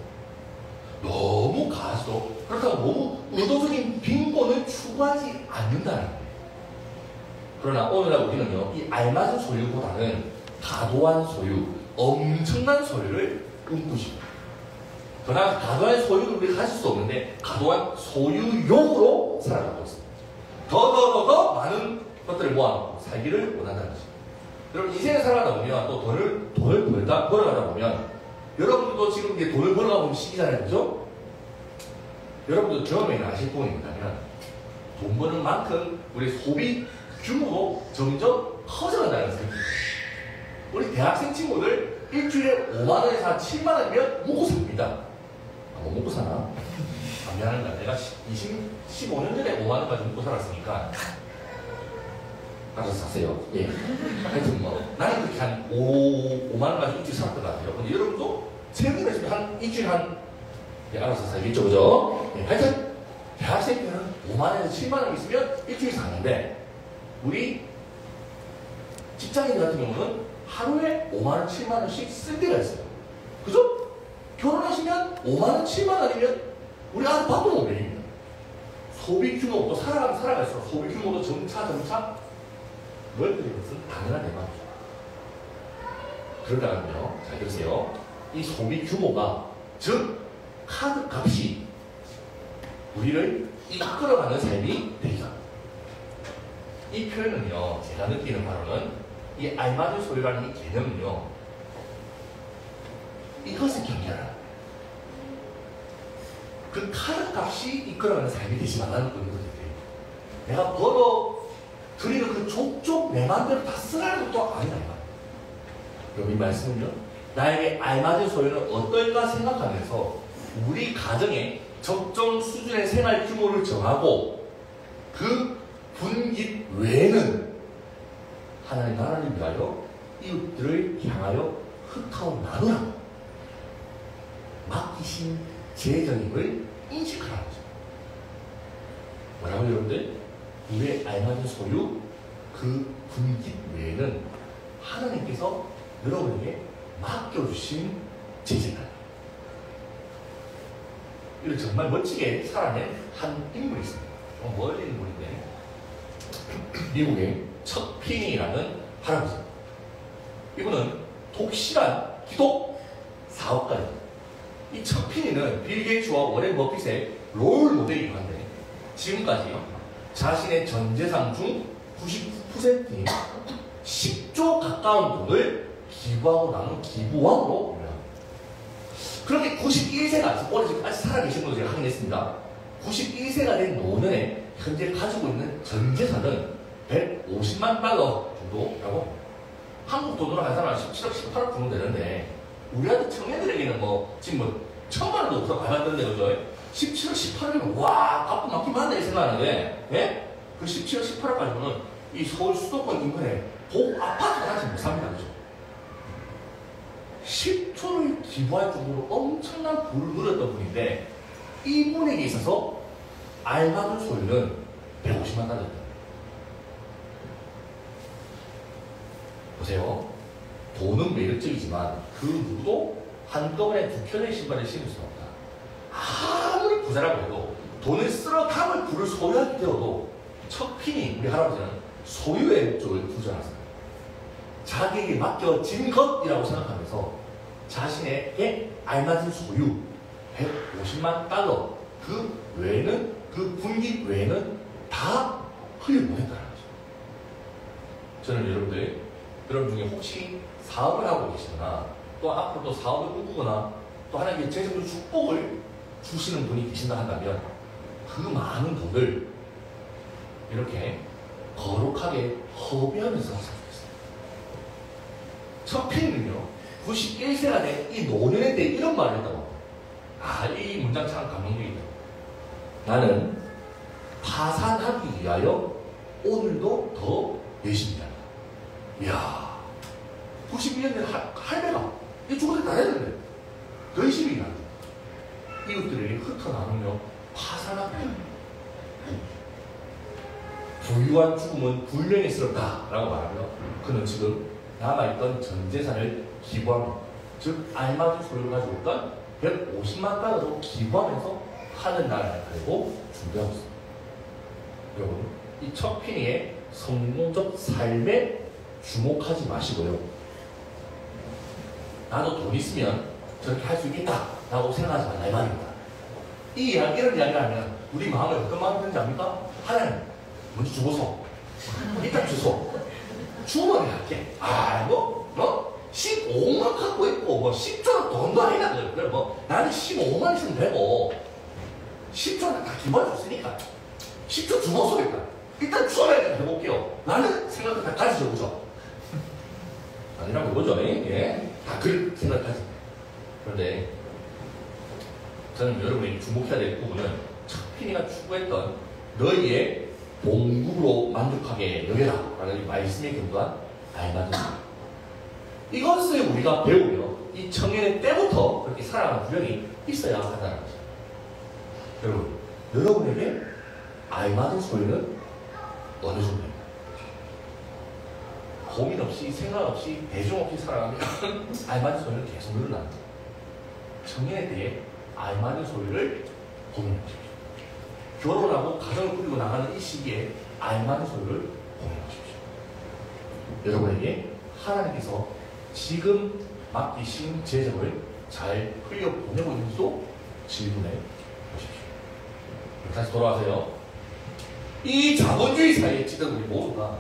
너무 가서 그렇다고 너무 의도적인 빈곤을 추구하지 않는다는 거예요. 그러나 오늘날 우리는요, 이 알맞은 소유보다는 과도한 소유, 엄청난 소유를 꿈꾸십니다. 그러나 과도한 소유를 우리가 가질 수 없는데 과도한 소유욕으로 살아가고 있습니다. 더 많은 것들을 모아놓고 살기를 원한다는 것입니다. 여러분, 인생을 살아가다 보면 또 돈을 벌어가다 보면 여러분들도 지금 이제 돈을 벌어가고 있는 시기잖아요. 그죠? 여러분도 경험에 아실 부분이 뭐냐면 돈 버는 만큼 우리 소비 규모도 점점 커져간다는 거예요. 우리 대학생 친구들 일주일에 5만원에서 한 7만원이면 먹고 삽니다. 뭐 먹고 사나? 아, 미안합니다. 내가 15년 전에 5만원까지 먹고 살았으니까 알아서 사세요. 예. 하여튼 뭐 나는 그렇게 한 5만원까지 일주일 살았던 것 같아요. 근데 여러분도 세금을 했으면 한 일주일 예, 알아서 살겠죠. 그죠? 예, 하여튼 대학생 때는 5만원에서 7만원 있으면 일주일 사는데 우리 직장인 같은 경우는 하루에 5만원, 7만원씩 쓸 때가 있어요. 그죠? 결혼하시면 5만원, 7만원이면 우리 아들 밥도 못 먹입니다. 소비 규모도 살아갈수록 소비 규모도 점차 넓어지는 것은 당연한 대만이죠. 그러다가요, 잘 들으세요. 이 소비 규모가, 즉 카드 값이 우리를 이끌어가는 삶이 되기가 합니다. 이 표현은요, 제가 느끼는 바로는 이 알맞은 소유라는 이 개념은요, 이것을 경계하라. 그 카드 값이 이끌어가는 삶이 되지 말라는 거거든요. 내가 벌어 드리는 그 족족 내 마음대로 다 쓰라는 것도 아니다. 그럼 이 말씀은요, 나에게 알맞은 소유는 어떨까 생각하면서 우리 가정에 적정 수준의 생활 규모를 정하고 그 분깃 외에는 하나님 나라를 위하여 이웃들을 향하여 흩어 나누라고 맡기신 재정임을 인식하라는 거죠. 뭐라고 여러분들? 우리의 알맞은 소유, 그 분깃 외에는 하나님께서 여러분에게 맡겨주신 재재다. 이걸 정말 멋지게 살아낸 한 인물이 있습니다. 멀리 인물인데 미국의 척피니라는 할아버지. 이분은 독실한 기독 사업가입니다. 이 척피니는 빌 게이츠와 워렌 버핏의 롤 모델이기도 한데 지금까지 자신의 전 재산 중 99%인 10조 가까운 돈을 기부하고 남은 기부왕으로 올라갑니다. 그렇게 91세가 올해 지금까지 살아계신 분도 제가 확인했습니다. 91세가 된 노년에 현재 가지고 있는 전 재산은 150만 달러 정도라고 합니다. 한국 돈으로 한 사람은 17억, 18억 정도 되는데 우리한테 청년들에게는 뭐 지금 뭐 1,000만 원도 없어 가봤던데 그죠? 17억, 18억이면 와 값도 많긴 많네 생각하는데 예? 그 17억, 18억 가지고는 이 서울 수도권 인근에 복 아파트가 하지 못 삽니다. 그죠? 10초를 기부할 정도로 엄청난 부를 누렸던 분인데 이분에게 있어서 알맞은 소유는 150만 달러입니다. 보세요. 돈은 매력적이지만 그 누구도 한꺼번에 두 켤레의 신발을 신을 수는 없다. 아무리 부자라고 해도 돈을 쓸어 담을 부를 소유하게 되어도 척피니 우리 할아버지는 소유의 목적을 두지 않았습니다. 자기에게 맡겨진 것이라고 생각하면서 자신에게 알맞은 소유 150만 달러 그 외에는 그 분기 외에는 다 흘려보냈다는 거죠. 저는 여러분 중에 혹시 사업을 하고 계시거나 또 앞으로 또 사업을 꿈꾸거나 또 하나님의 재정적 축복을 주시는 분이 계신다 한다면 그 많은 돈을 이렇게 거룩하게 허비하면서 살았습니다. 척피니는요 91세가 된 이 노년에 대해 이런 말을 했다고 합니다. 이 문장 참 감동적이다. 나는 파산하기 위하여 오늘도 더 열심히 한다. 이야 92년 된 할배가 이 죽을 때 다 했는데 더 열심히 일한다. 이웃들에게 흩어나누며 파산하기 위하여 부유한 죽음은 불명예스럽다 라고 말하며 그는 지금 남아있던 전 재산을 기부합니다. 즉 알맞은 소유를 가지고 있던 150만 달러로 기부하면서 하늘나라를 가려고 준비하고 있습니다. 여러분 이 척피니의 성공적 삶에 주목하지 마시고요. 나도 돈 있으면 저렇게 할 수 있겠다 라고 생각하지 말라 이 말입니다. 이런 이야기를 하면 우리 마음에 어떤 마음이 드는지 압니까? 하나님 먼저 주고서 일단 주소 주면 할게. 뭐 15만 갖고 있고 뭐 10조는 돈도 아니다. 그래 뭐 나는 15만 있으면 되고 10조는 다 기부해 줬으니까 10조 주고서 일단 주어야 해볼게요. 라는 생각을 다 가지죠. 그죠? 아니라고 그거죠. 예. 다 그럴 생각하지. 그런데 저는 여러분이 주목해야 될 부분은 척피니가 추구했던 너희의 봉급으로 만족하게 여겨라 라는 말씀에 근거한 알맞은 소유. 이것을 우리가 배우며 이 청년의 때부터 그렇게 살아가는 구령이 있어야 한다는 거죠. 여러분에게 알맞은 소유는 어느 정도입니까? 고민 없이 생각 없이 대중 없이 살아가면 알맞은 소유는 계속 늘어납니다. 청년에 대해 알맞은 소유를 고민해 보십시오. 결혼하고 가정을 꾸리고 나가는 이 시기에 알맞은 소유를 고민해 보십시오. 여러분에게 하나님께서 지금 맡기신 재정을 잘 흘려보내고 있는지도 질문해 보십시오. 다시 돌아와서요. 이 자본주의 사회에 찌든 우리 모두가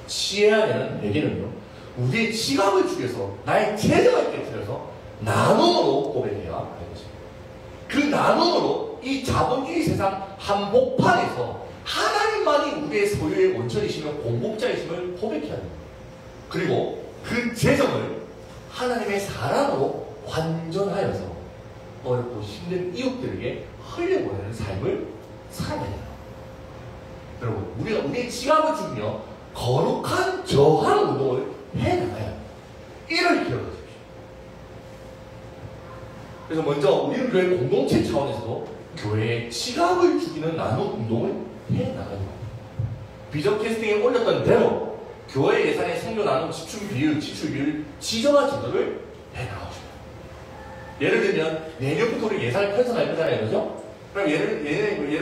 취해야 되는 얘기는요. 우리의 지갑을 죽여서 나의 재정을 깨뜨려서 나눔으로 고백해야 하는 것입니다. 그 나눔으로 이 자본주의 세상 한복판에서 하나님만이 우리의 소유의 원천이시며 공복자이심을 고백해야 됩니다. 그리고 그 재정을 하나님의 사랑으로 환전하여서 어렵고 힘든 이웃들에게 흘려보내는 삶을 살아야 됩니다. 여러분, 우리가 우리의 지갑을 주며 거룩한 저항 운동을 해나가야 합니다. 이를 기억하십시오. 그래서 먼저 우리는 교회 공동체 차원에서도 교회의 지갑을 죽이는 나눔 운동을 해나가야 합니다. 비전 캐스팅에 올렸던 대로 교회 예산의 성교 나눔 지출 비율 지정화 제도를 해나가고 싶어요. 예를 들면 내년부터 우리 예산을 편성할 거잖아요, 그죠? 그럼 예를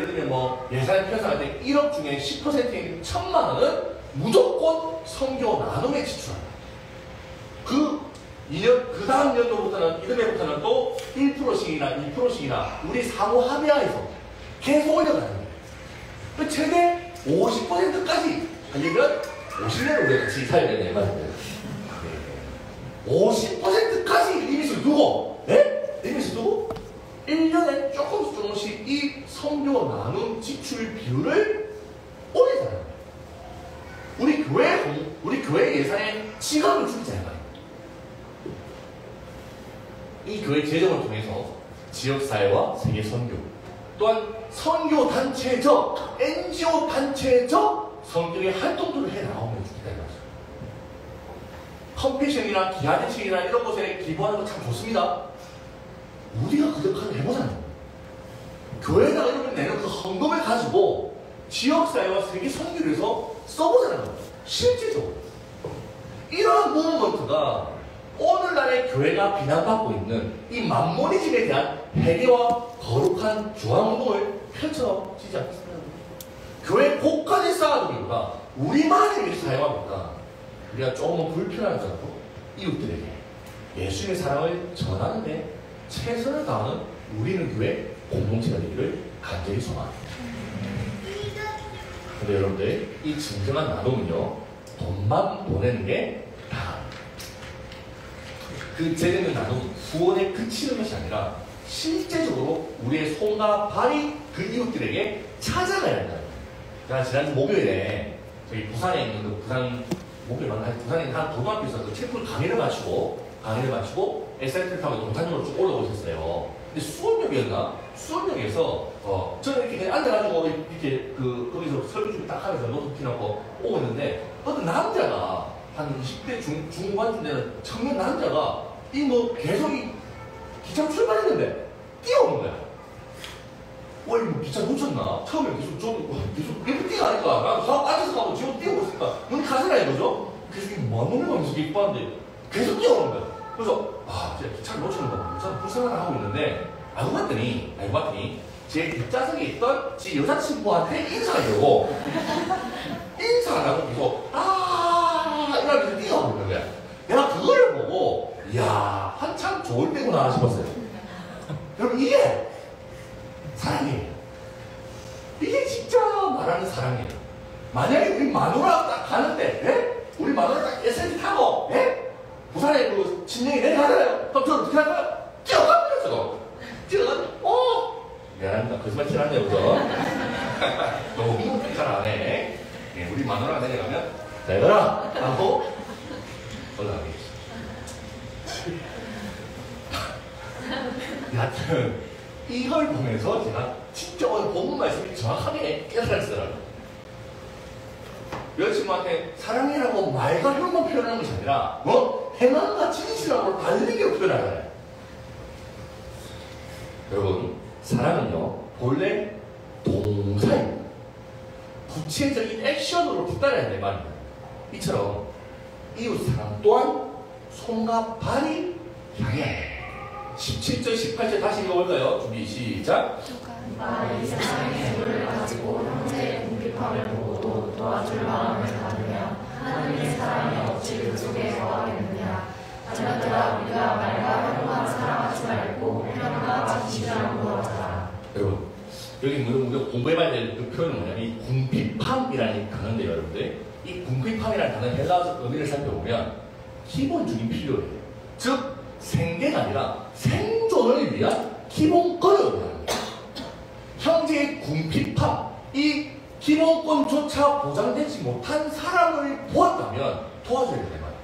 들면 뭐 예산을 편성할 때 1억 중에 10%인 1,000만 원은 무조건 성교 나눔에 지출한다. 그 다음 연도부터는, 이듬해부터는 또 1%씩이나 2%씩이나 우리 상호 합의하에서 계속 올려가는 거예요. 최대 50%까지 하려면 50년을 우리가 같이 살아야 되는 말입니다. 50%까지 리밋을 두고, 네? 리밋을 두고 1년에 조금씩 이 성교 나눔 지출 비율을 올리잖아요. 우리 교회 예산에 지갑을 주잖아요. 이 교회 재정을 통해서 지역사회와 세계 선교, 또한 선교단체적, NGO 단체적 성교의 활동들을 해나가면 좋겠다 이거죠. 컴패션이나 기아대책이나 이런 곳에 기부하는 거 참 좋습니다. 우리가 그렇게 해보잖아요. 교회에다가 이렇게 내는 그 헌금을 가지고 지역사회와 세계 선교를 해서 써보자는 거예요. 실제적으로. 이러한 무브먼트가 오늘날의 교회가 비난받고 있는 이 만모니즘에 대한 회개와 거룩한 중앙운동을 펼쳐지지 않겠습니까? 교회 곳까지 쌓아두기보다 우리만을 위해서 사용하니까 우리가 조금은 불편하더라도 이웃들에게 예수님의 사랑을 전하는 데 최선을 다하는 우리는 교회 공동체가 되기를 간절히 소망합니다. 근데 여러분들, 이 진정한 나눔은요, 돈만 보내는 게 다. 그 재능을 나눔, 후원에 그치는 것이 아니라 실제적으로 우리의 손과 발이 그 이웃들에게 찾아가야 한다. 제가 지난 목요일에 저희 부산에 있는 그 부산에 있는 한 고등학교에서 그 챔플 강의를 마치고 SRT 타고 동탄역으로 쭉 올라오고 있었어요. 근데 수원역에서 저는 이렇게 그냥 앉아가지고 이렇게 거기서 설교 준비 딱 하면서 노트 피놓고 오고 있는데 어떤 남자가 한 20대 중후반쯤 되는 청년 남자가 계속 기차 출발했는데 뛰어오는 거야. 뭐 기차 놓쳤나? 처음에 계속 이렇게 뛰어가니까 나도 앉아서 가고 지금 뛰어오고 있으니까 눈이 가시나 이거죠? 그래서 이게 뭐하는 계속 이뻐하는데 계속 뛰어오는 거야. 그래서 진짜 기차를 놓치는 거 저는 불쌍하다 하고 있는데 알고 봤더니 제 뒷좌석에 있던 제 여자친구한테 인사하려고 인사하라고 계속 이러면서 뛰어오는 거야. 내가 그걸 보고 이야 한참 좋을 때구나 싶었어요. 여러분 이게 사랑이에요. 이게 진짜 말하는 사랑이에요. 만약에 우리 마누라 딱 가는데 우리 마누라 딱 SL 타고 부산에 그 친정이 내려가잖아요. 그럼 저는 어떻게 할까요? 뛰어가버렸어. 미안합니다. 거짓말 치는데요, 그죠? 너무 잘 안 해. 우리 마누라가 내려가면 내려라! 하고 올라가겠지. 여하튼 이걸 보면서 제가 진짜 오늘 본문 말씀이 정확하게 깨달았어요. 여자친구한테 사랑이라고 말과 혀만 표현하는 것이 아니라 행함과 진실하고 달리게 표현하잖아요. 여러분, 사랑은요 본래 동사입니다. 구체적인 액션으로 뒤따라야 될 말입니다. 이처럼 이웃사랑 또한 손과 발이 향해 17절 18절 다시 읽어볼까요? 준비 시작. 누가 이 세상의 물을 가지고 형제의 궁핍함을 보고도 도와줄 마음을 가지며 하나님의 사랑이 어찌 그 속에 거하겠느냐. 자녀들아 우리가 말과 혀로만 사랑하지 말고 혀가 진실함으로 구하자. 여러분 여기 우리가 공부해봐야 될 그 표현은 뭐냐면 이 궁핍함이라는 단어인데요. 여러분들 이 궁핍함이라는 단어의 헬라어 의미를 살펴보면 기본적인 필요예요. 즉 생계가 아니라 생존을 위한 기본권을 의미합니다. 형제의 궁핍함, 이 기본권조차 보장되지 못한 사람을 보았다면 도와줘야 된다 말이에요.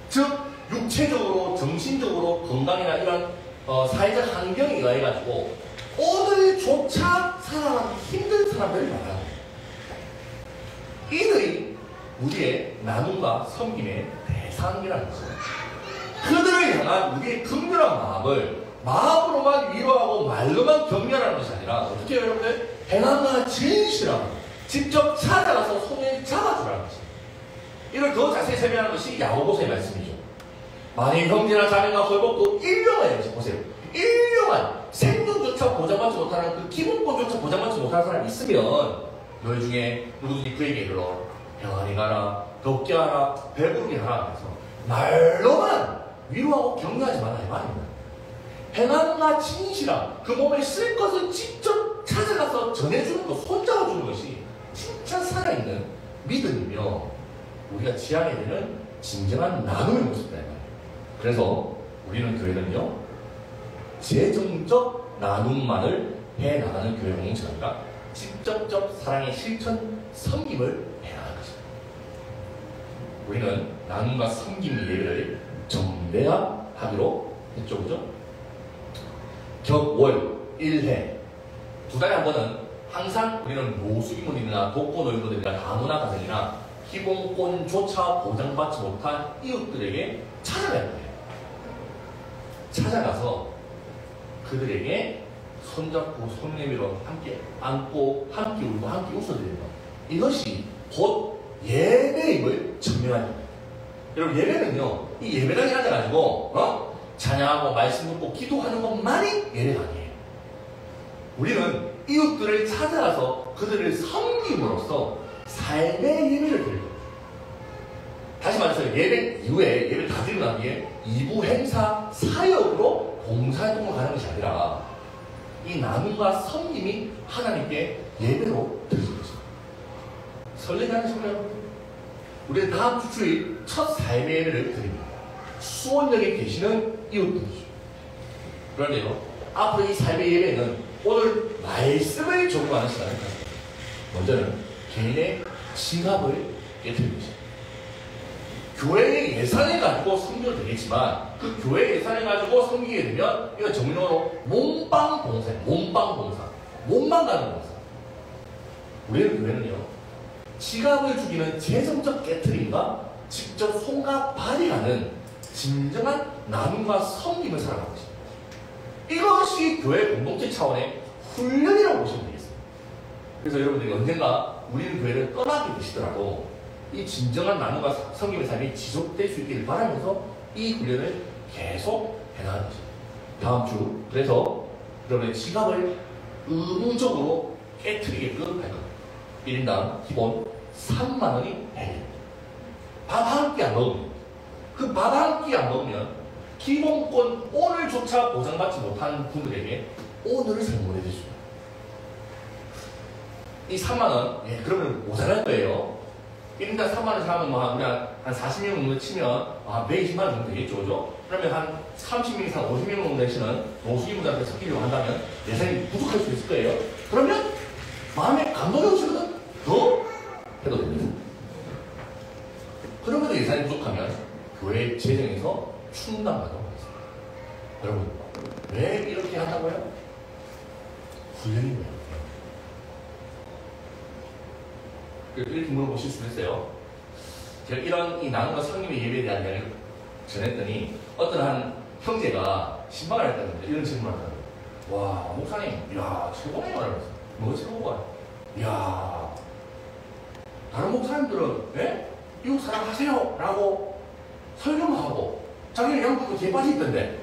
즉 육체적으로, 정신적으로 건강이나 이런 사회적 환경에 의해가지고 오늘조차 살아가기 힘든 사람들이 많아요. 이들이 우리의 나눔과 섬김의 대상이라는 것입니다. 그들을 향한 우리의 긍휼한 마음을 마음으로만 위로하고 말로만 격려하는 것이 아니라 어떻게 해요, 여러분들? 행함과 진실함 직접 찾아가서 손을 잡아주라는 것입니다. 이걸 더 자세히 설명하는 것이 야고보서의 말씀이죠. 만일 형제나 자매가 헐벗고 일용할 것이 보세요. 일용할 생존조차 보장받지 못하는 그 기본권조차 보장받지 못하는 사람이 있으면 너희 중에 누구든지 그에게 이르러 평안히 가라, 덥게 하라, 배부르게 하라 해서 말로만 위로하고 격려하지 말라 이 말입니다. 행함과 진실함, 그 몸에 쓸 것을 직접 찾아가서 전해주는 것, 손잡아주는 것이 진짜 살아있는 믿음이며 우리가 지향해야 되는 진정한 나눔의 모습이다 이 말이에요. 그래서 우리는 교회는요, 재정적 나눔만을 해나가는 교회 공동체가 아니라 직접적 사랑의 실천, 섬김을 해나가는 것입니다. 우리는 나눔과 섬김 예배를 정대화하기로 했죠, 그죠? 격월 1회 두 달에 한 번은 항상 우리는 노숙인분들이나 독거노인분들이나 다문화 가정이나 기본권조차 보장받지 못한 이웃들에게 찾아갈 거예요. 찾아가서 그들에게 손잡고 손 내밀어 함께 안고 함께 울고 함께 웃어드리는 것, 이것이 곧 예배임을 증명하는 거예요. 여러분, 예배는요, 이 예배당에 앉아가지고 찬양하고 말씀 듣고 기도하는 것만이 예배가 아니에요. 우리는 이웃들을 찾아가서 그들을 섬김으로써 삶의 예배를 드릴 거예요. 다시 말해서 예배 이후에, 예배 다 드리고 난 뒤에 2부 행사 사역으로 봉사활동을 가는 것이 아니라 이 나눔과 섬김이 하나님께 예배로 드리는 것입니다. 설레지 않으실까요? 우리는 다음 주 주일 첫 삶의 예배를 드립니다. 수원역에 계시는 이웃들이죠. 그런데요, 앞으로 이 삶의 예배는 오늘 말씀을 적용하는 시간을 가집니다. 먼저는 개인의 지갑을 깨뜨리는 것입니다. 교회의 예산을 가지고 섬겨도 되겠지만 그 교회 예산을 가지고 섬기게 되면 이거 정면으로 몸빵봉사예요. 몸빵봉사. 몸만 가는 봉사. 우리는 교회는요, 지갑을 죽이는 재정적 깨트림과 직접 손과 발이 가는 진정한 나눔과 섬김을 살아가는 것입니다. 이것이 교회 공동체 차원의 훈련이라고 보시면 되겠습니다. 그래서 여러분들이 언젠가 우리는 교회를 떠나게 되시더라도 이 진정한 나눔과 섬김의 삶이 지속될 수 있기를 바라면서 이 훈련을 계속 해나가는 것입니다. 다음 주 그래서 여러분의 지갑을 의무적으로 깨트리게끔 할 겁니다. 1인당 기본 3만 원이 해결됩니다. 밥 한 끼 안 먹으면, 그 밥 한 끼 안 먹으면 기본권 오늘조차 보장받지 못한 분들에게 오늘을 설명해 주십니다. 이 3만 원, 그러면 모자랄 거예요. 1인당 3만 원 사면 뭐 우리 한 40명 정도 치면 120만 원 정도 되겠죠, 그죠? 그러면 한 30명 이상 50명 정도 되시는 노숙인분들한테 섞이려고 한다면 예산이 부족할 수 있을 거예요. 그러면 마음에 감동이 오시거든? 더 해도 됩니다. 그러면도 예산이 부족하면 교회 재정에서 충당하도록 하겠습니다. 여러분, 왜 이렇게 한다고요? 훈련이에요. 이렇게 물어보실 수 있어요. 제가 이런 이 나눔과 성님의 예배에 대한 이야기를 전했더니 어떤 한 형제가 신방을 했다는데 이런 질문을 하더라고요. 와, 목사님, 이야, 최고네요. 이러면서. 뭐가 최고가? 이야, 다른 목사님들은, 이웃 사랑하세요. 라고 설교만 하고, 자기는 양복도 뒤에 빠져있던데,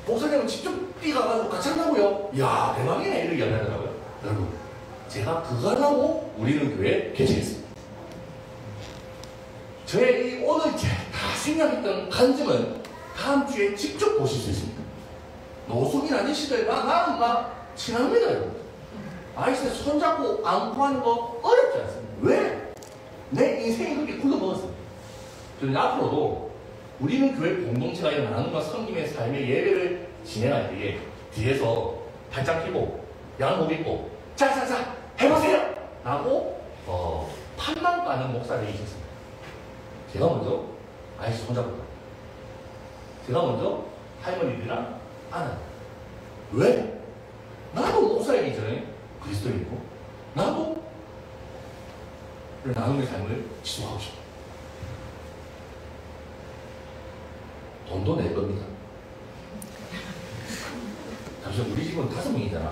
목사님은 직접 뛰어가가지고 같이 한다고요? 이야, 대박이네. 이렇게 얘기하더라고요. 여러분, 제가 그거 하려고 우리는 교회에 개최했습니다. 저의 이 오늘 다 생각했던 간증은 다음 주에 직접 보실 수 있습니다. 노숙인 아저씨들, 나는 막 친합니다, 여러분. 아저씨들 손잡고 안고 하는 거 어렵지 않습니다. 왜? 내 인생이 그렇게 굴러먹었습니다. 저는 앞으로도 우리는 교회 공동체가 이런 나눔과 섬김의 삶의 예배를 진행할 때에 뒤에서 발짝 끼고 양복 입고 자자자 해보세요! 라고 판만 까는 목사들이 있었습니다. 제가 먼저 아저씨 손잡고 제가 먼저 할머니들이랑 안아요. 왜? 나도 목사이기 전에 그리스도인이고 나도 나눔의 삶을 지속하고 싶어요. 돈도 낼 겁니다. 잠시만, 우리 집은 5명이잖아.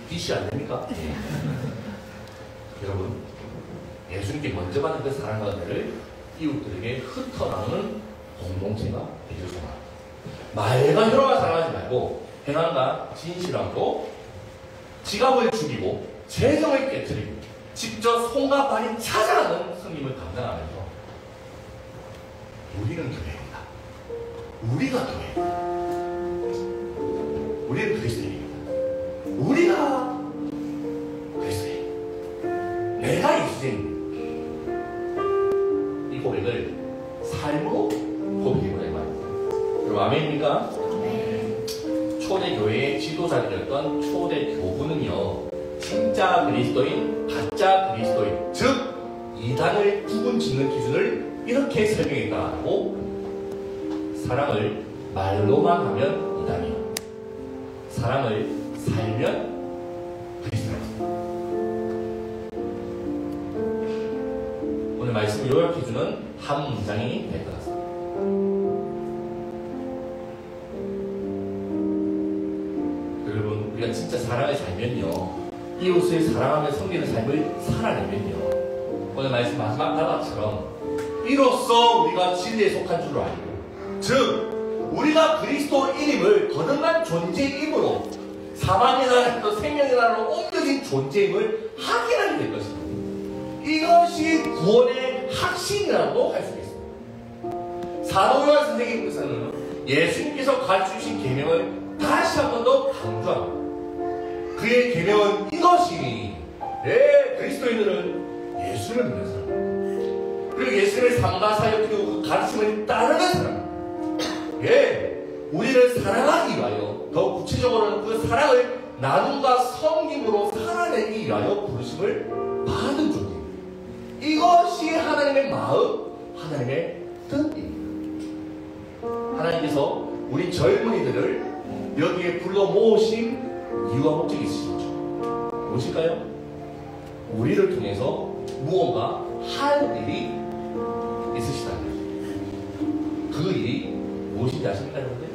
빚이 안 됩니까? 여러분, 예수님께 먼저 받은 그 사랑과 은혜를 이웃들에게 흩어나오는 공동체가 되길 소망합니다. 말과 혀로만 사랑하지 말고 행함과 진실함으로 지갑을 죽이고 재정을 깨뜨리고 직접 손과 발이 찾아가는 성님을 감당하면서 우리는 교회입니다. 우리가 교회. 우리는 그리스도인입니다. 우리가 그리스도인. 내가 예수님입니다. 이 고백을 삶으로 고백해보자 이 말입니다. 여러분 아멘입니까? 초대 교회의 지도자들이었던 초대 교부는요, 진짜 그리스도인, 가짜 그리스도인, 즉 이단을 구분짓는 기준을 이렇게 설명했다고. 사랑을 말로만 하면 이단이요, 사랑을 살면 그리스도입니다. 오늘 말씀을 요약해주는 한 문장이 될 것 같습니다. 여러분, 우리가 진짜 사랑을 살면요, 이웃을 사랑하며 섬기는 삶을 살아내면요, 오늘 말씀 마지막 단락처럼 이로써 우리가 진리에 속한 줄을 알고, 즉 우리가 그리스도인임을 거듭난 존재임으로 사망의 나라에서 생명의 나라로 옮겨진 존재임을 확인하게 될 것입니다. 이것이 구원의 확신이라고 할 수 있습니다. 사도 요한 선생님께서는 예수님께서 가르쳐주신 계명을 다시 한 번 더 강조합니다. 그의 계명은 이것이니, 그리스도인들은 예수를 믿는 사람, 그리고 예수님의 삶과 사역 그 가르침을 따르는 사람, 우리를 사랑하기 위하여, 더 구체적으로는 그 사랑을 나눔과 섬김으로 살아내기 위하여 부르심을 받은 존재입니다. 이것이 하나님의 마음, 하나님의 뜻입니다. 하나님께서 우리 젊은이들을 여기에 불러 모으신 이유와 목적이 있으시죠. 무엇일까요? 우리를 통해서 무언가 할 일이 있으시다는 거죠. 그 일이 무엇인지 아십니까, 여러분들?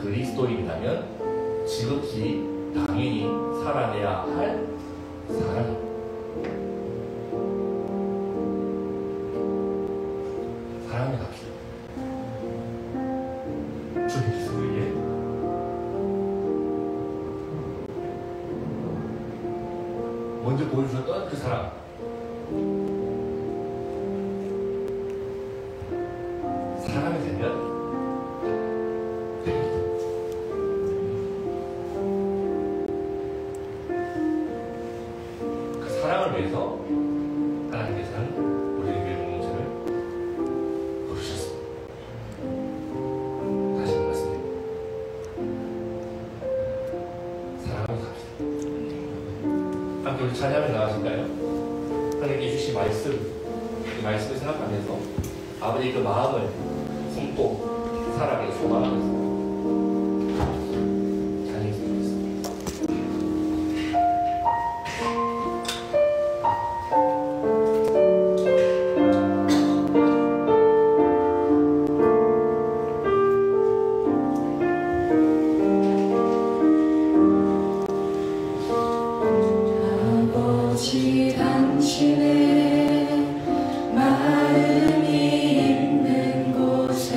그리스도인이라면 지극히 당연히 살아내야 할 사랑입니다. 사랑을 합시다. 주님께서 우리에게 먼저 보여주셨던 그 사랑, 사랑이 되면 됩니다. 그 사랑을 위해서 하나님께서는 우리를 위해 공동체를 부르셨습니다. 다시 한번 말씀드립니다. 사랑하면서 합시다. 함께 우리 찬양을 나가실까요? 하나님께 주신 말씀, 이 말씀을 생각하면서 아버지 그 마음을 품고 살아가길 소망하면서 마음이 있는 곳에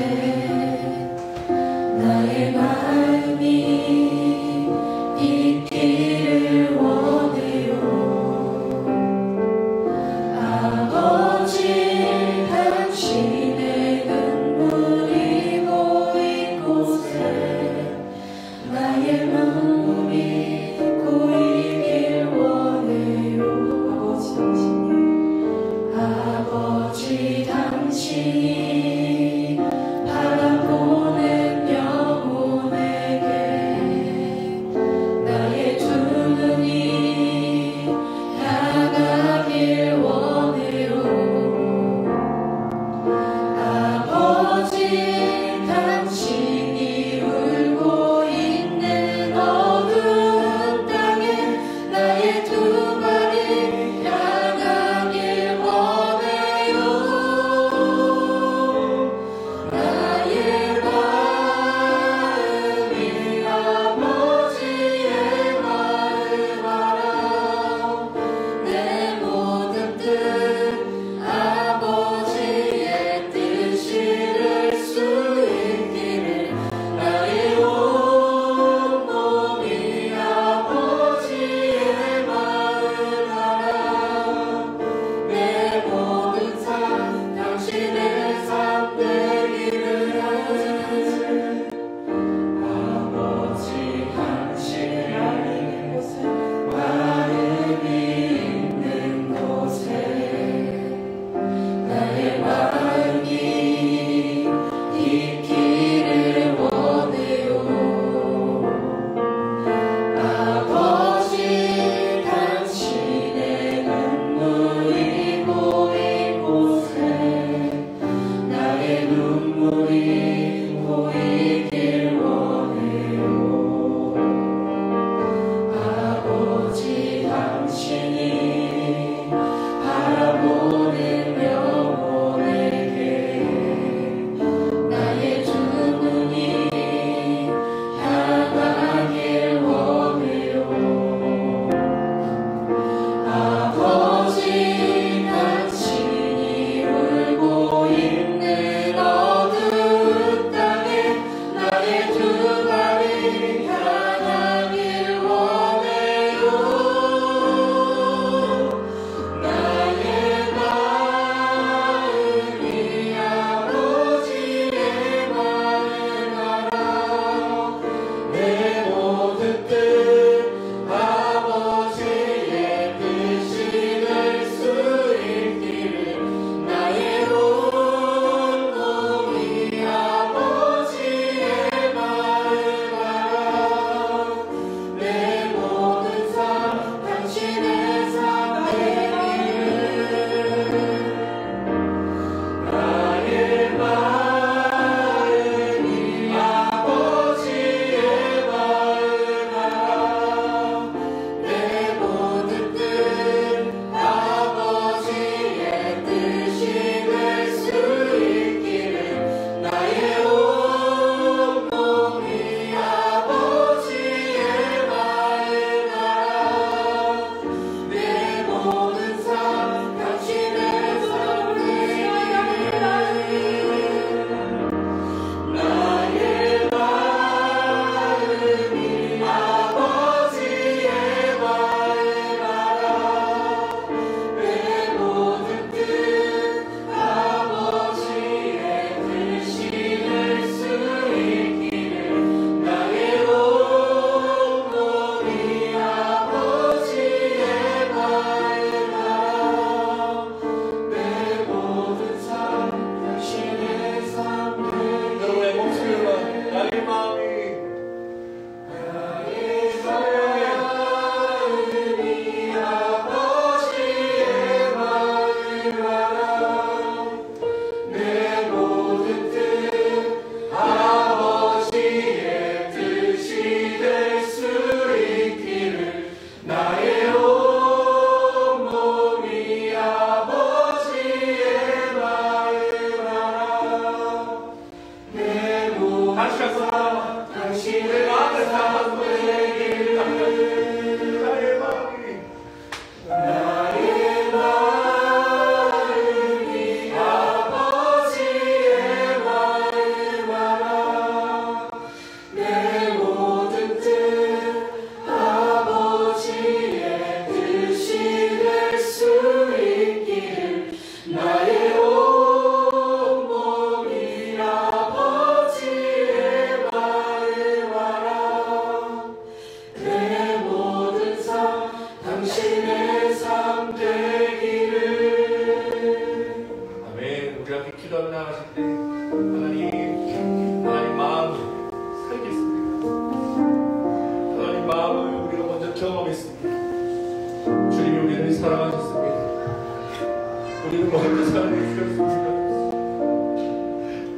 먼저 사랑해 주셨습니다.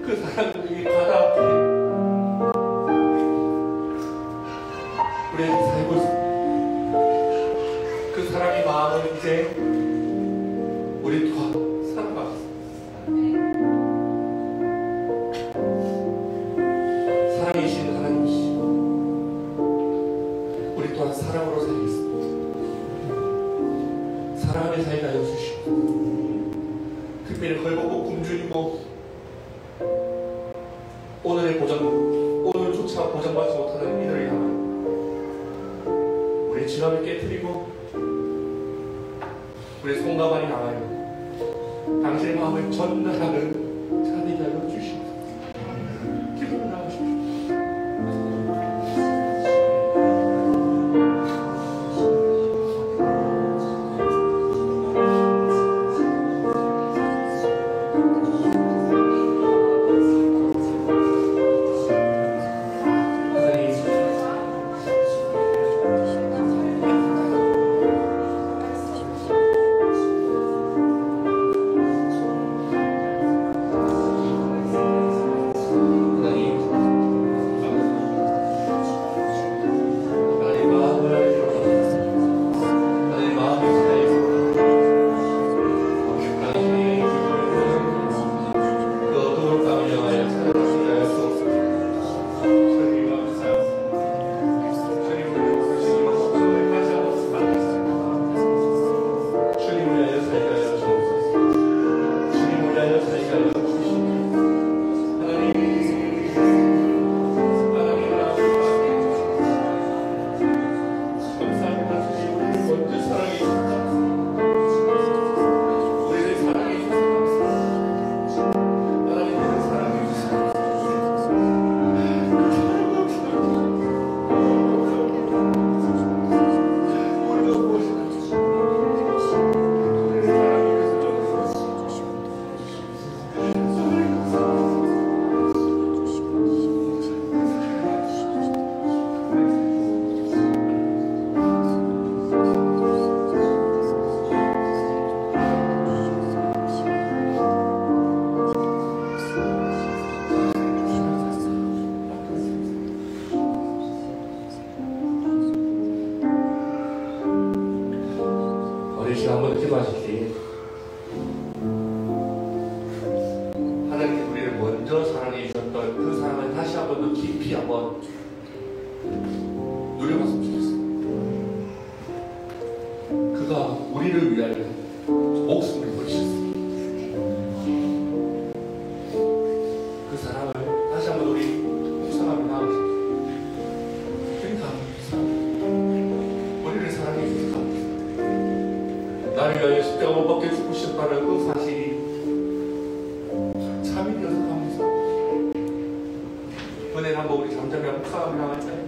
그 사랑은 이 바다 앞에 우리에게 살고 있습니다. 그 사랑의 마음을 이제 우리 또한 살아가겠습니다. 사랑이신 하나님이시죠. 우리 또한 사랑으로 살겠습니다. 사랑하며 살게 하여 주시고, 특별히 걸벗고 굶주리고 오늘조차 보장받지 못하는 이들을 향하여 우리의 지갑을 깨뜨리고 우리의 손가방을 향하여 당신의 마음을 전달하는 자들이 하여 주시옵소서. 기도를 나누십시오. 우리 시간 한번 기도하실 때 하나님께 우리를 먼저 사랑해 주셨던 그 사랑을 다시 한번 더 깊이 한번 누려봤으면 좋겠어요. 그가 우리를 위하여 목숨을 버리셨습니다. 그 사랑을 다시 한번 우리 묵상하며 나아가십시오. 그러니까 우리를 사랑해 주셔서 나를 위하여 십자가 못 박혀 죽으셨다는 그 사실이 참이 되어서 감사합니다. 은혜를 한번 우리 잠잠히 묵상하며 나갈까요?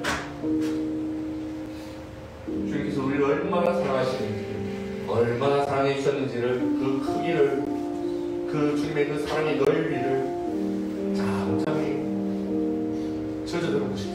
주님께서 우리를 얼마나 사랑하시는지, 얼마나 사랑해 주셨는지를, 그 크기를, 그 주님의 그 사랑의 넓이를 잠잠히 젖어들어 보십시오.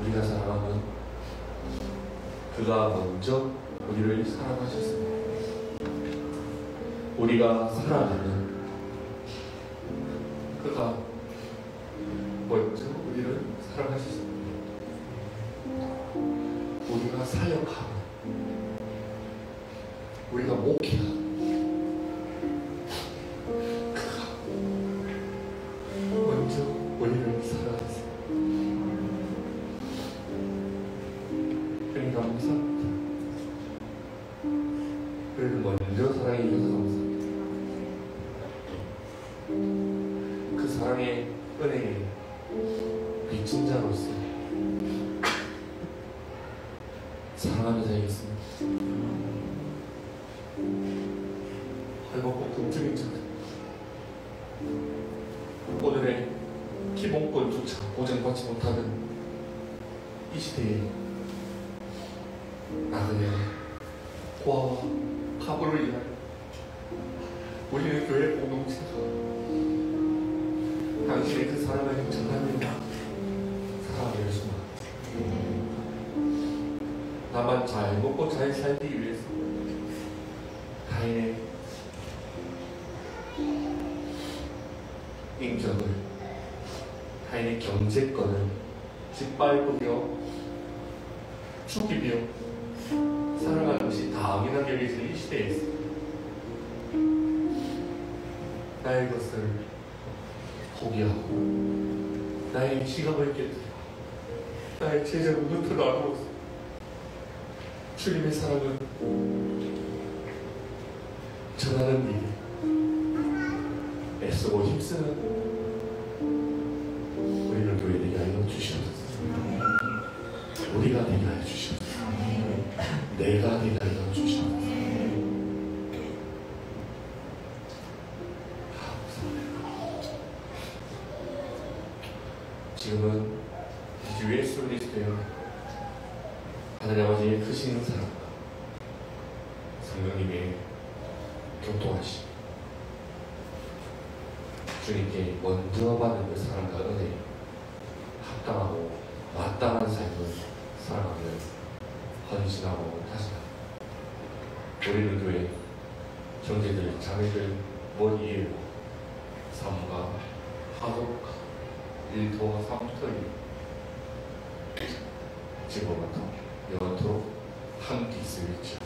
우리가 사랑하는 그가 먼저 우리를 사랑하셨습니다. 우리가 사랑하는 그가 먼저 우리를 사랑하셨습니다. 우리가 사역하고 우리가 목회하고 그가 먼저 우리를 사랑하셨습니다. 그러니까 감사합니다. 그래도 먼저 사랑해 주셔서 감사합니다. 그 사랑의 은혜에 빚진 자로서 사랑하며 살겠습니다. 할복고 금증인 자 오늘의 기본권조차 보장받지 못하는 이 시대에 나그네 고아와 가부를 위하여 우리는 교회 공동체가 당신의 그 사랑을 형성하며 살아가길 소망합니다. 나만 잘 먹고 잘 살기 위해서 타인의 인격을, 타인의 경제권을 짓밟으며 죽이며 살아가는 것이 당연하게 여겨지는 이 시대에 나의 것을 포기하고 나의 지갑을 깨뜨리고 나의 제자를 눈을 나누어서 주님의 사랑을 전하는 일에 애쓰고 힘쓰는 우리를 교회 되게 하여 주시옵소서. 우리가 되게 하여 주시옵소서. 내가 되게 하여 주시옵소서. 지금은 주 예수 그리스도의 하나님 아버지의 크신 사랑과 성령님의 교통하심, 주님께 먼저 받은 그 사랑과 은혜에 합당하고 마땅한 삶을 살아가며 헌신하고 다짐합니다. 우리는 교회 형제들, 자매들 머리에 삶과 하독과 일터와 삼터리 지금부터 영원토록 함께 있으리죠.